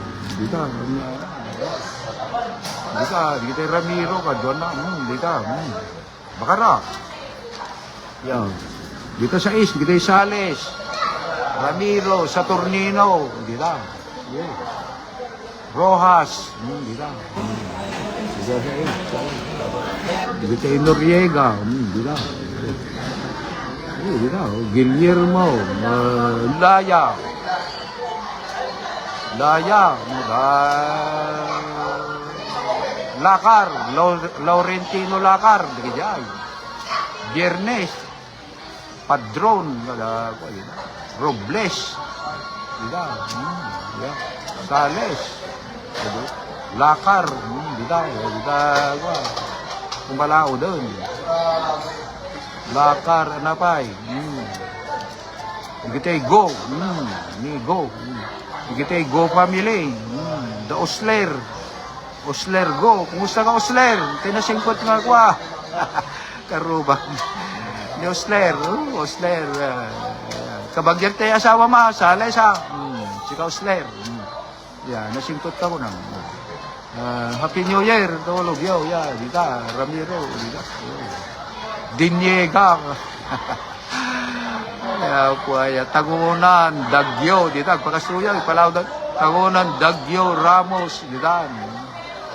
Ramiro, kadona, dita, Bakara, yan, dita sa East, dita Sales, Ramiro, Saturnino, dita, Rojas, dita, dita Noriega, dita, Guillermo, Laya, Lakar, Laurentino Lakar, dita, Viernes, Padron, Robles, Sales, Lakar, Kumbalao doon. Lakar, anapay, Igitay Go, Igitay Go family, The Osler, Go, kumusta ka Osler? Tinasingkot nga kwa. Karuba. Ni Osler, kabagyan tayo asawa ma, Sales ha. Sika Osler. Nasingkot ka ko na. Happy New Year, tulog yo, dita, Ramiro, dita. Dinyega. Tagunan, Dagyo, dita, pagkasuya, ipalaw, Tagunan, Dagyo, Ramos, dita.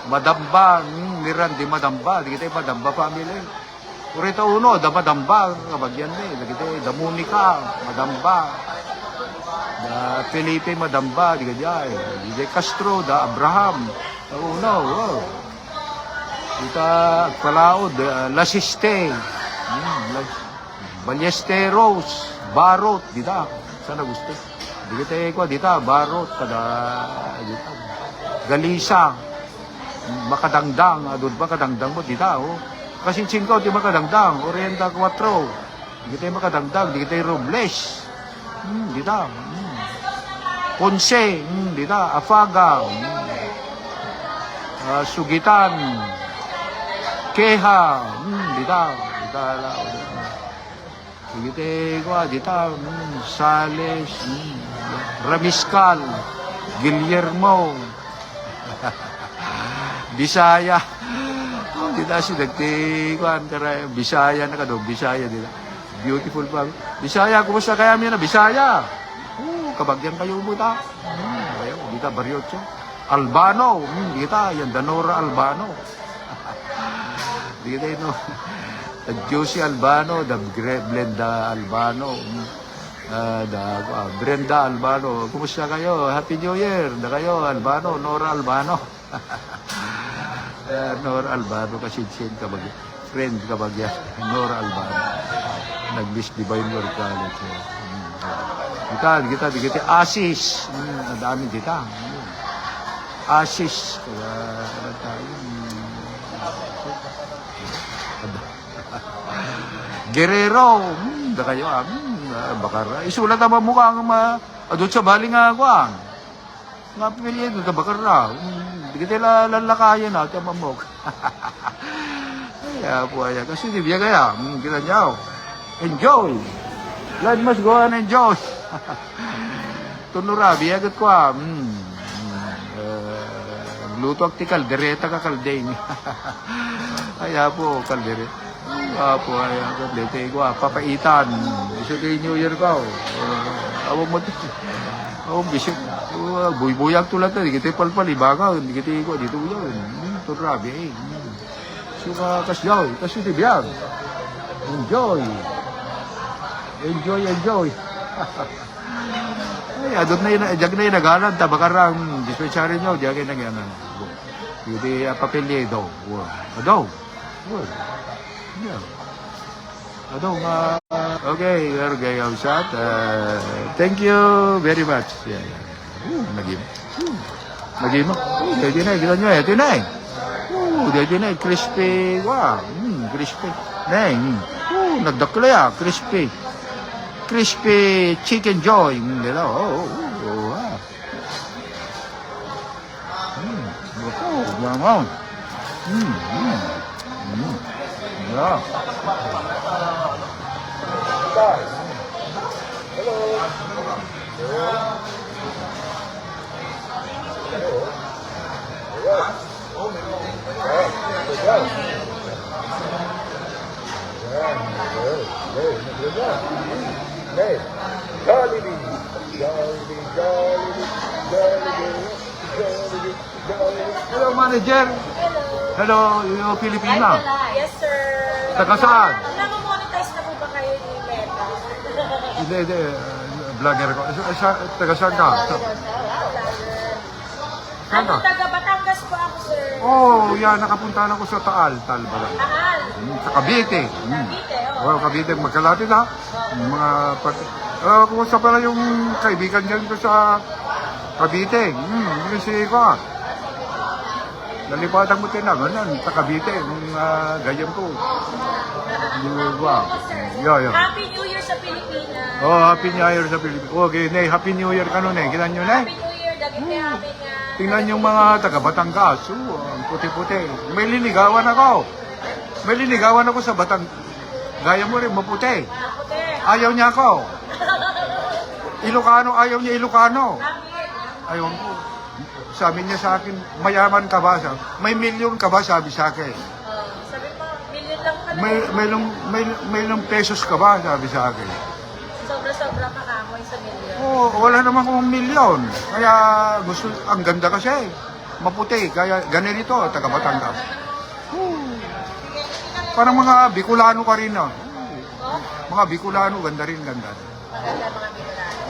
Madamba, Mirandi Madamba, dita Madamba family. Urito uno, da Madamba, kabagyan da Monica, Madamba. Da Felipe Madamba, di Castro, da Abraham, uno, kita Palaod, Lasiste, Ballesteros, Barot, dita, sana gusto. Dita, Barot, kada, Galisa, Makadangdang, doon ba kadangdang mo, dita, Kasi 5, di makadangdang, Orienta 4, di kita makadangdang, di kita Robles, dita, Ponce, dita, Afaga, Sugitan, Keha, dita, dita, Sales, Ramiscal, Guillermo, Bisaya, dita si dagti, Bisaya na kado, Bisaya dita, beautiful pa, Bisaya, kumusta kaya na Bisaya? Kabagyan kayo mo ta. Dita Barriotso. Albano, dita, yan Danora Albano. Dita no. Josie Albano, Brenda Albano. Brenda Albano. Kumusta kayo? Happy New Year. Da kayo Albano, Nora Albano. Nora Albano kasi kabagyan. Friend kabagyan. Nora Albano. Nag-Miss Divine World College. Kita Asis, dami kita. Asis, Guerrero, da kayo, Bakara. Isulat ang mukha nga doon sa bali nga ako, nga pili doon sa Bakara. Di kita lalakayan na, kaya mamok. Kaya po, kasi di biya kaya, kita niyo. Enjoy! Life must go on, enjoy! Tunura, biyagat ko Nagluto ak ti kaldereta ka kalde ni. Ay po kaldereta. Po ay kaldereta ko papaitan. Iso kay New Year ko. Awo mo ti. Awo bisyo. Buy-buyag tulad ta, di kita palpalibaga, di kita ko dito yun. To grabe eh. Suka kasyaw, kasi ti biyag. Enjoy. Enjoy. Ay, adot na yun, diyan na yun nagalan, tabakarang dispensary nyo, diyan kayo nagyanan. Hindi papelye daw. Adaw. Adaw nga. Okay, we're going shot. Thank you very much. Nagim. Nagim mo. Dito na, kita nyo, ito na eh. Dito na, crispy. Wow, crispy. Neng, nagdakla ya, crispy. Crispy chicken joy. Wow. Wow. Yeah. Hello, manager. Hello, yung Filipina. Yes, sir. Taga saan? Namamonetize na po ba kayo ni Meta? Hindi. Vlogger ko. Taga saan ka? Saan ka? Taga Batangas po ako, sir. Oh, yan. Nakapunta na ako sa Taal. Taal ba lang? Mahal. Sa Cavite. Cavite, Oh, Cavite. Magkalapit ha. Mga kumusta pala yung kaibigan dyan ko sa Cavite. Kasi ko. Nalipatan mo tinaman sa Cavite. Gayam ko. Wow. Yeah. Happy New Year sa Pilipinas. Oh, Happy New Year sa Pilipinas. Okay, Happy New Year ka nun eh. Kita nyo na Happy New Year. Dagit na amin nga. Tingnan yung mga taga Batangas. Ang puti-puti. May linigawan ako. Sa Batang. Gaya mo rin, maputi. Ayaw niya ako. Ilocano, ayaw niya Ilocano. Ayaw ko. Sabi niya sa akin, mayaman ka ba? May milyon ka ba? Sabi sa akin. Sabi mo, million lang ka May ilang pesos ka ba? Sabi sa akin. Sobra-sobra makamoy sa million. Oo, wala naman kung milyon. Kaya gusto, ang ganda kasi. Maputi, kaya ganito, taga Batangas. Parang mga Bicolano ka rin ah. Mga Bicolano, ganda rin. Maganda mga Bicolano.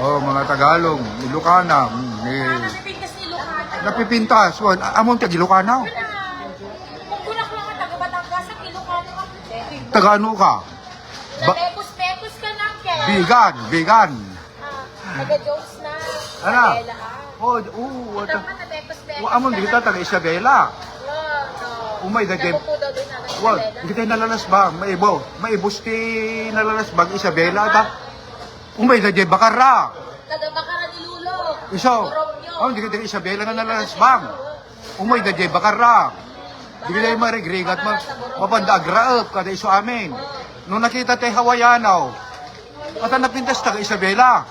Oh, mga Tagalog, Ilocana. Napipintas ni Lucana. Napipintas. Amon tag Ilocana. Kung kulak lang ang taga Batangas, ang Ilocano ka. Tagano ka? Napepos-pepos ka lang, Ken. Vegan. Taga Jones na. Ano? Isabela, Ito Tama, napepos-pepos amon ka kita lang. taga Isabela. No. Umay da game. Napupo daw din natin sa Wag, Isabela. kita nalalas ba? Maibos ti nalalas bag Isabela ta. Umay da game bakara. Taga Bakaran ni Lulo. Iso. Romeo. Oh, di kita Isabela nga nalalas bang. Umay da game bakara. Di kita marigrigat mapanda agraep kada iso amin. Nung nakita tayo Hawaianaw. At ang napintas taga Isabela.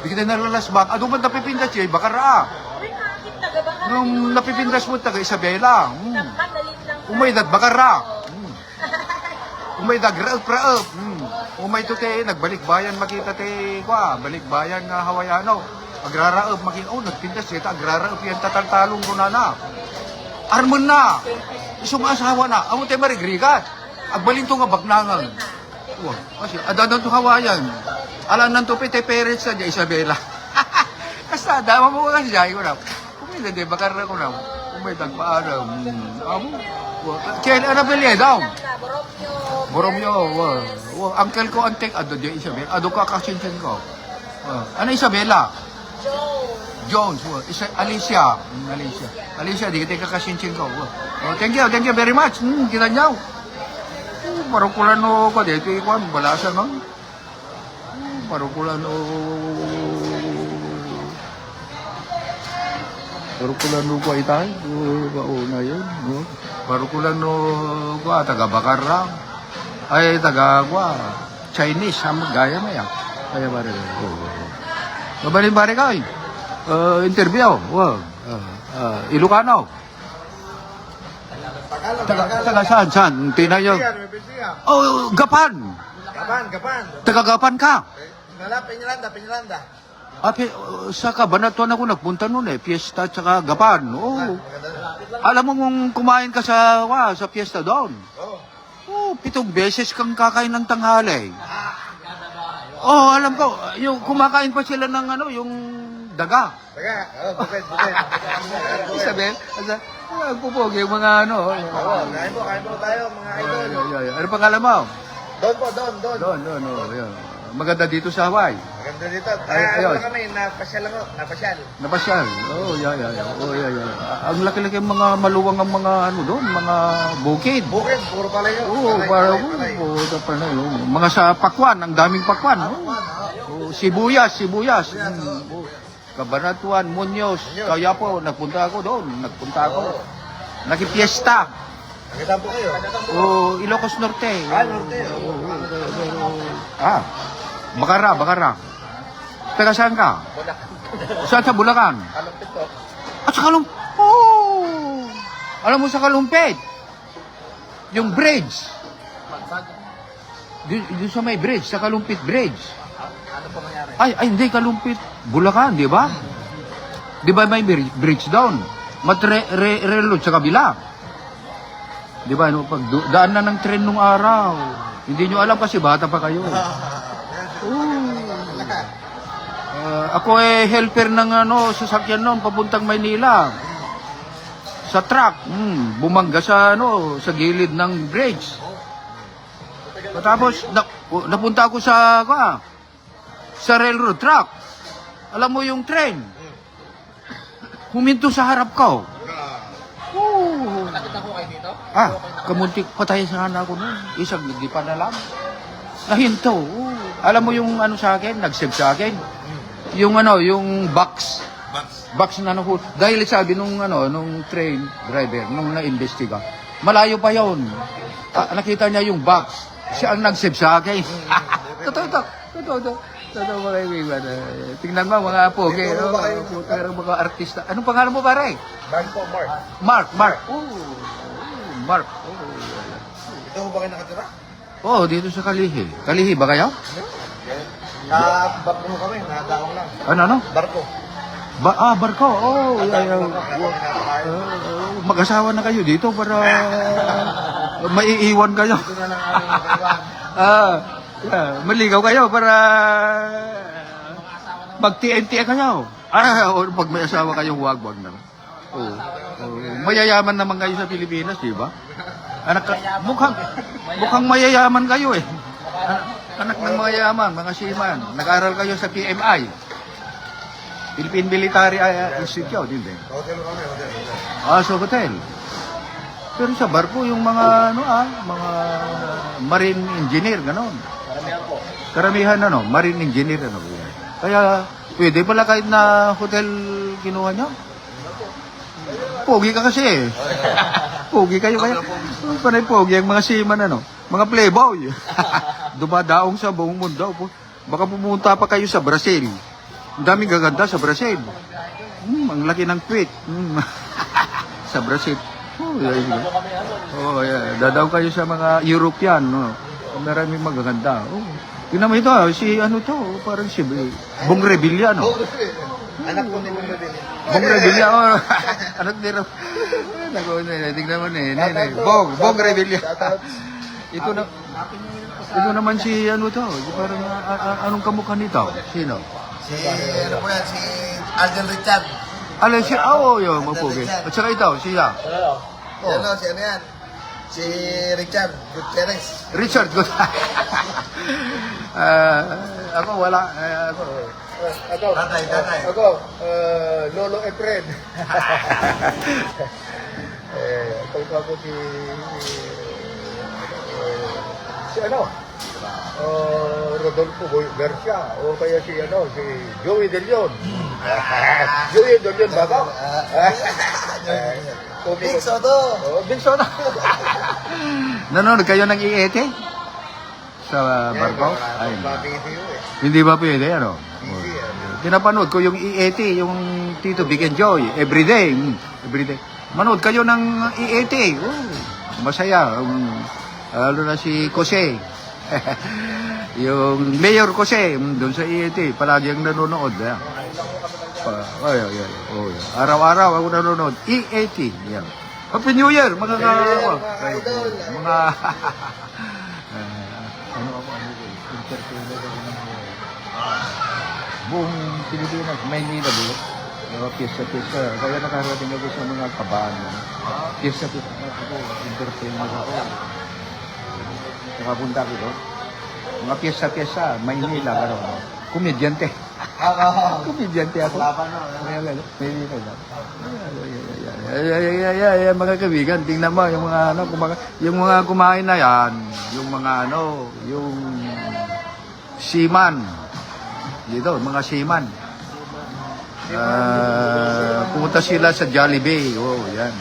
Di kita nalalas bang. Ado man napipintas siya bakara. Uy, nakakit taga Bakaran ni Nung Lulo. napipintas mo taga Isabela. Nakadalit lang. Umaydag bakara. Umaydag raep. Umay to te nagbalik bayan makita te kwa, balik bayan nga Hawaiano. Agraraep makin nagpintas kita agraraep yan tataltalong ko na. Armon na. Isumasawa na. Amo te marigrigat. Agbalin to nga bagnangan. Wa, kasi adadan to Hawaiian. Alam nan to te parents sa Isabela. Kasta dama mo kasi jay ko na. Umaydag de bakara ko na. Umaydag paano. Amo. Kaya ano bilya daw? Boromyo, uncle ko antek ado di Isabela. Ado ka kasinsin ko. Ano Isabela? Jones. Alicia. Alicia, di kita kasinsin ko. Thank you very much. Kita nyaw. Parukulano ko dito ikuan balasa no. Parukulano ko itay. Na yun. Parukulano ko taga Bacarra. Ay taga Chinese gaya mo yan. Kaya bari. Mabalin bari ka interview. Ilocano. Taga saan? Saan? Tingnan nyo. Oh, Gapan. Gapan. Taga Gapan ka. Peñaranda. Sa Cabanatuan ako nagpunta noon Fiesta tsaka Gapan. Oh. Alam mo kung kumain ka sa fiesta doon. Oh, 7 beses kang kakain ng tanghali. Oh, alam ko, yung kumakain pa sila ng yung daga. Bukid. Sabi, pupogi yung mga Kain po tayo, mga idol. Ano pangalan mo? Doon. Doon. Yan. Maganda dito sa Hawaii. Maganda dito. Ayun. Kami, napasyal. Napasyal. Oh, yeah. Oh, yeah. Ang laki-laki ang mga maluwang ang mga doon, mga bukid. Bukid, puro pala yun. Oo, mga sa Pakwan, ang daming Pakwan. Oh, sibuyas. Cabanatuan, Muñoz, Kayapo, nagpunta ako. Nakipiesta. Nakita po kayo. Oh, Ilocos Norte. Norte. Bakara. Taga saan ka? Saan sa Bulacan? Kalumpit po. At sa Kalumpit. Oh! Alam mo sa Kalumpit? Yung bridge. Doon sa may bridge, sa Kalumpit Bridge. Ano po nangyari? Ay, hindi, Kalumpit. Bulacan, di ba? Di ba may bridge down? Railroad sa kabila. Di ba, pag daan na ng tren nung araw. Hindi nyo alam kasi bata pa kayo. Ako helper ng sasakyan noon papuntang Maynila. Sa truck, bumangga sa sa gilid ng bridge. Tapos napunta ako sa railroad track. Alam mo yung train. Huminto sa harap ko. Nakita ko kayo dito? Kamuntik patay sana ako noon. Isang hindi pa na lang. Nahinto. Alam mo yung sa akin, nag-save sa akin. Yung yung box na dahil sabi nung train driver nung na-investiga, malayo pa yon. Nakita niya yung box. Siya ang nag-save sa akin. Totoo mga kaibigan. Tingnan mo mga pogi, mga artista. Anong pangalan mo pare? Mark. Mark. Mark. Ito ba kayo nakatira? Oh, dito sa Kalihi. Kalihi ba kayo? Barko mo kami, nakadaong lang. Ano? Barko. Barko. Oh, mag-asawa na kayo dito para maiiwan kayo. Ito na lang aming kaiwan. Maligaw kayo para mag-TNT kayo. Pag may asawa kayong wag na. Mayayaman naman kayo sa Pilipinas, di ba? Mukhang mayayaman kayo eh. Anak ng mayayaman, mga seaman. Nag-aral kayo sa PMI. Philippine Military Institute, hindi? Hotel kami. Sa hotel. Pero sa barko, yung mga, mga marine engineer, gano'n. Karamihan, marine engineer, Kaya, pwede pala kahit na hotel kinuha nyo. Pogi ka kasi eh. Pogi kayo. Panay pogi ang mga seaman, mga playboy. Dumadaong sa buong mundo. Baka pumunta pa kayo sa Brazil. Ang daming gaganda sa Brazil. Ang laki ng tweet. Sa Brazil. Dadaw kayo sa mga European. Maraming magaganda. Tingnan mo ito, parang si Bong Revilla, Anak ko ni Bong Revilla. Bong Revilla, anak ni Ram. Tingnan mo Bong Revilla. Ito naman si parang anong kamukha nito? Sino? Si Alden Richard. Yung mapugi. At saka ito, siya. Si ano yan? Si Richard Gutierrez. Richard Gutierrez. Ako wala. Tatay. Ako, Lolo Efred. Ako si Rodolfo Garcia o kaya si Joey De Leon. Joey De Leon ba? Big Soto. Big Soto. Nanonood kayo ng iete? Sa barko? Ay, hindi ba pwede, Pinapanood ko yung iete, yung Tito Big and Joy, everyday. Manood kayo ng EAT. Masaya. Lalo na si Jose. Yung Mayor Jose, doon sa EAT, palagi ang nanonood. Yan. Araw-araw ako nanonood. EAT. Yan. Happy New Year, mga mga entertainer ako ng buong Pilipinas, Maynila bulo. Piyesta-piyesta. Kaya nakarating ako sa mga kabano. Piyesta-piyesta ako, entertainer ako. Nakapunta ko doon. Mga piyesta-piyesta, Maynila, komedyante. Komedyante ako. Maynila lang. Mga kaibigan, tingnan mo yung mga yung mga kumain na yan, yung mga yung seaman. Dito, mga seaman. Pumunta sila sa Jollibee. Yan.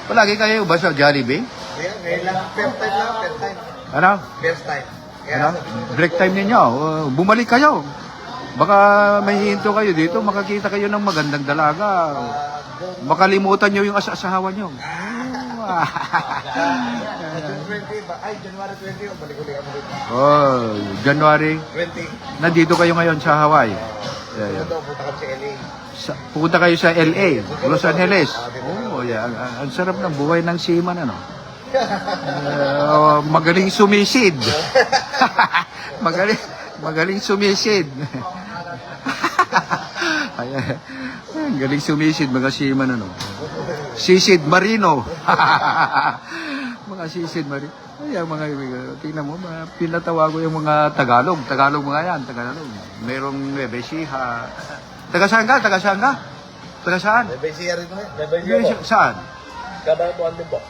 Palagi kayo ba sa Jollibee? Ngayon lang, first time. Ano? First time. Ano? Break time ninyo. Bumalik kayo. Baka may hinto kayo dito, makakita kayo ng magandang dalaga. Makalimutan nyo yung asawa nyo. January 20, balik ulit kami dito. January. 20. Nandito kayo ngayon sa Hawaii. Punta kami sa LA. Pupunta kayo sa LA, Los Angeles. Ang sarap ng buhay ng seaman, ano? Magaling sumisid. magaling sumisid. Galing sumisid, mga seaman, ano? Sisid Marino. Mga sisid Marino. Mga tingnan mo, pinatawa ko yung mga Tagalog. Tagalog mga yan, Tagalog. Merong Nueva Ecija. Taga saan ka? Taga saan? Bebesiya rin mo. Saan? Kabanatuan din po.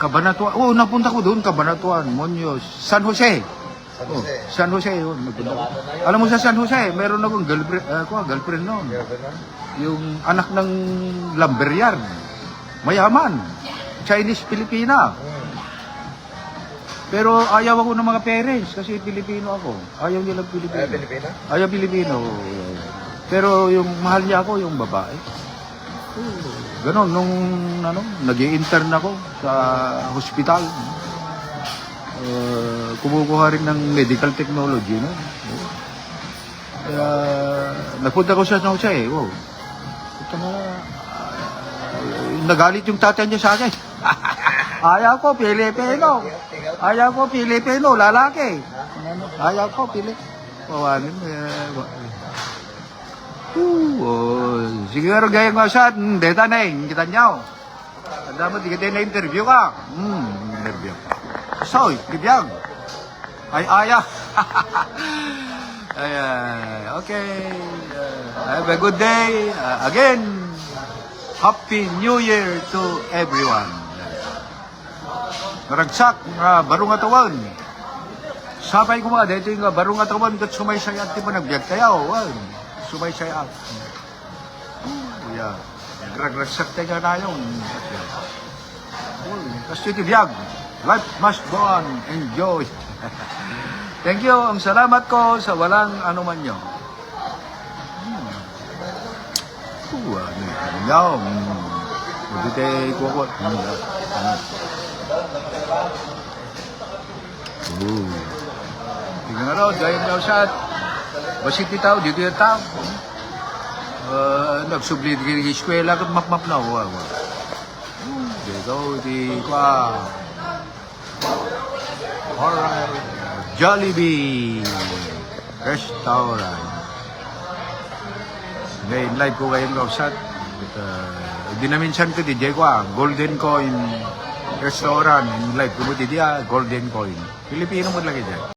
Cabanatuan. Napunta ko doon, Cabanatuan, Muñoz, San Jose. San Jose yun. Alam mo sa San Jose, meron akong girlfriend noon. Yung anak ng lumber yard. Mayaman. Chinese Pilipina. Pero ayaw ako ng mga parents kasi Pilipino ako. Ayaw nila Pilipino. Ayaw Pilipino. Pero yung mahal niya ako, yung babae. Ganon, nung nag-i-intern ako sa hospital. Kumukuha rin ng medical technology, no? Kaya, napunta ko sa San Jose, ito na, nagalit yung tatay niya sa akin. Ayaw ko, Pilipino. Ayaw ko, Pilipino, lalaki. Ayaw ko, Pilipino. Siguro gaya nga siya, deta na kita niyo. Tanda mo, di ka din na-interview ka. Interview. Soy, kibiyang. Aya. Okay. Have a good day. Again, Happy New Year to everyone. Maragsak, barong atawan. Sabay ko mga, dito yung barong atawan, kat sumaysayat, di ba nagbiag tayo? Sumaysayat. Nagragsak tayo na yun. Kasi ito biyag. Life must go on. Enjoy. Thank you. Ang salamat ko sa walang anuman nyo. Dito kuwakot. Tingnan na rin, gayang daw siya. Basit itaw, dito yung tao. Nagsubli din yung eskwela, map na. Dito, di kwa. Alright. Jollibee Restaurant. Ngayon, live ko kayong kausat. Dinaminsan ko di kwa, Golden Coin Restaurant. Live ko mo di Golden Coin. Pilipino mo lagi dyan.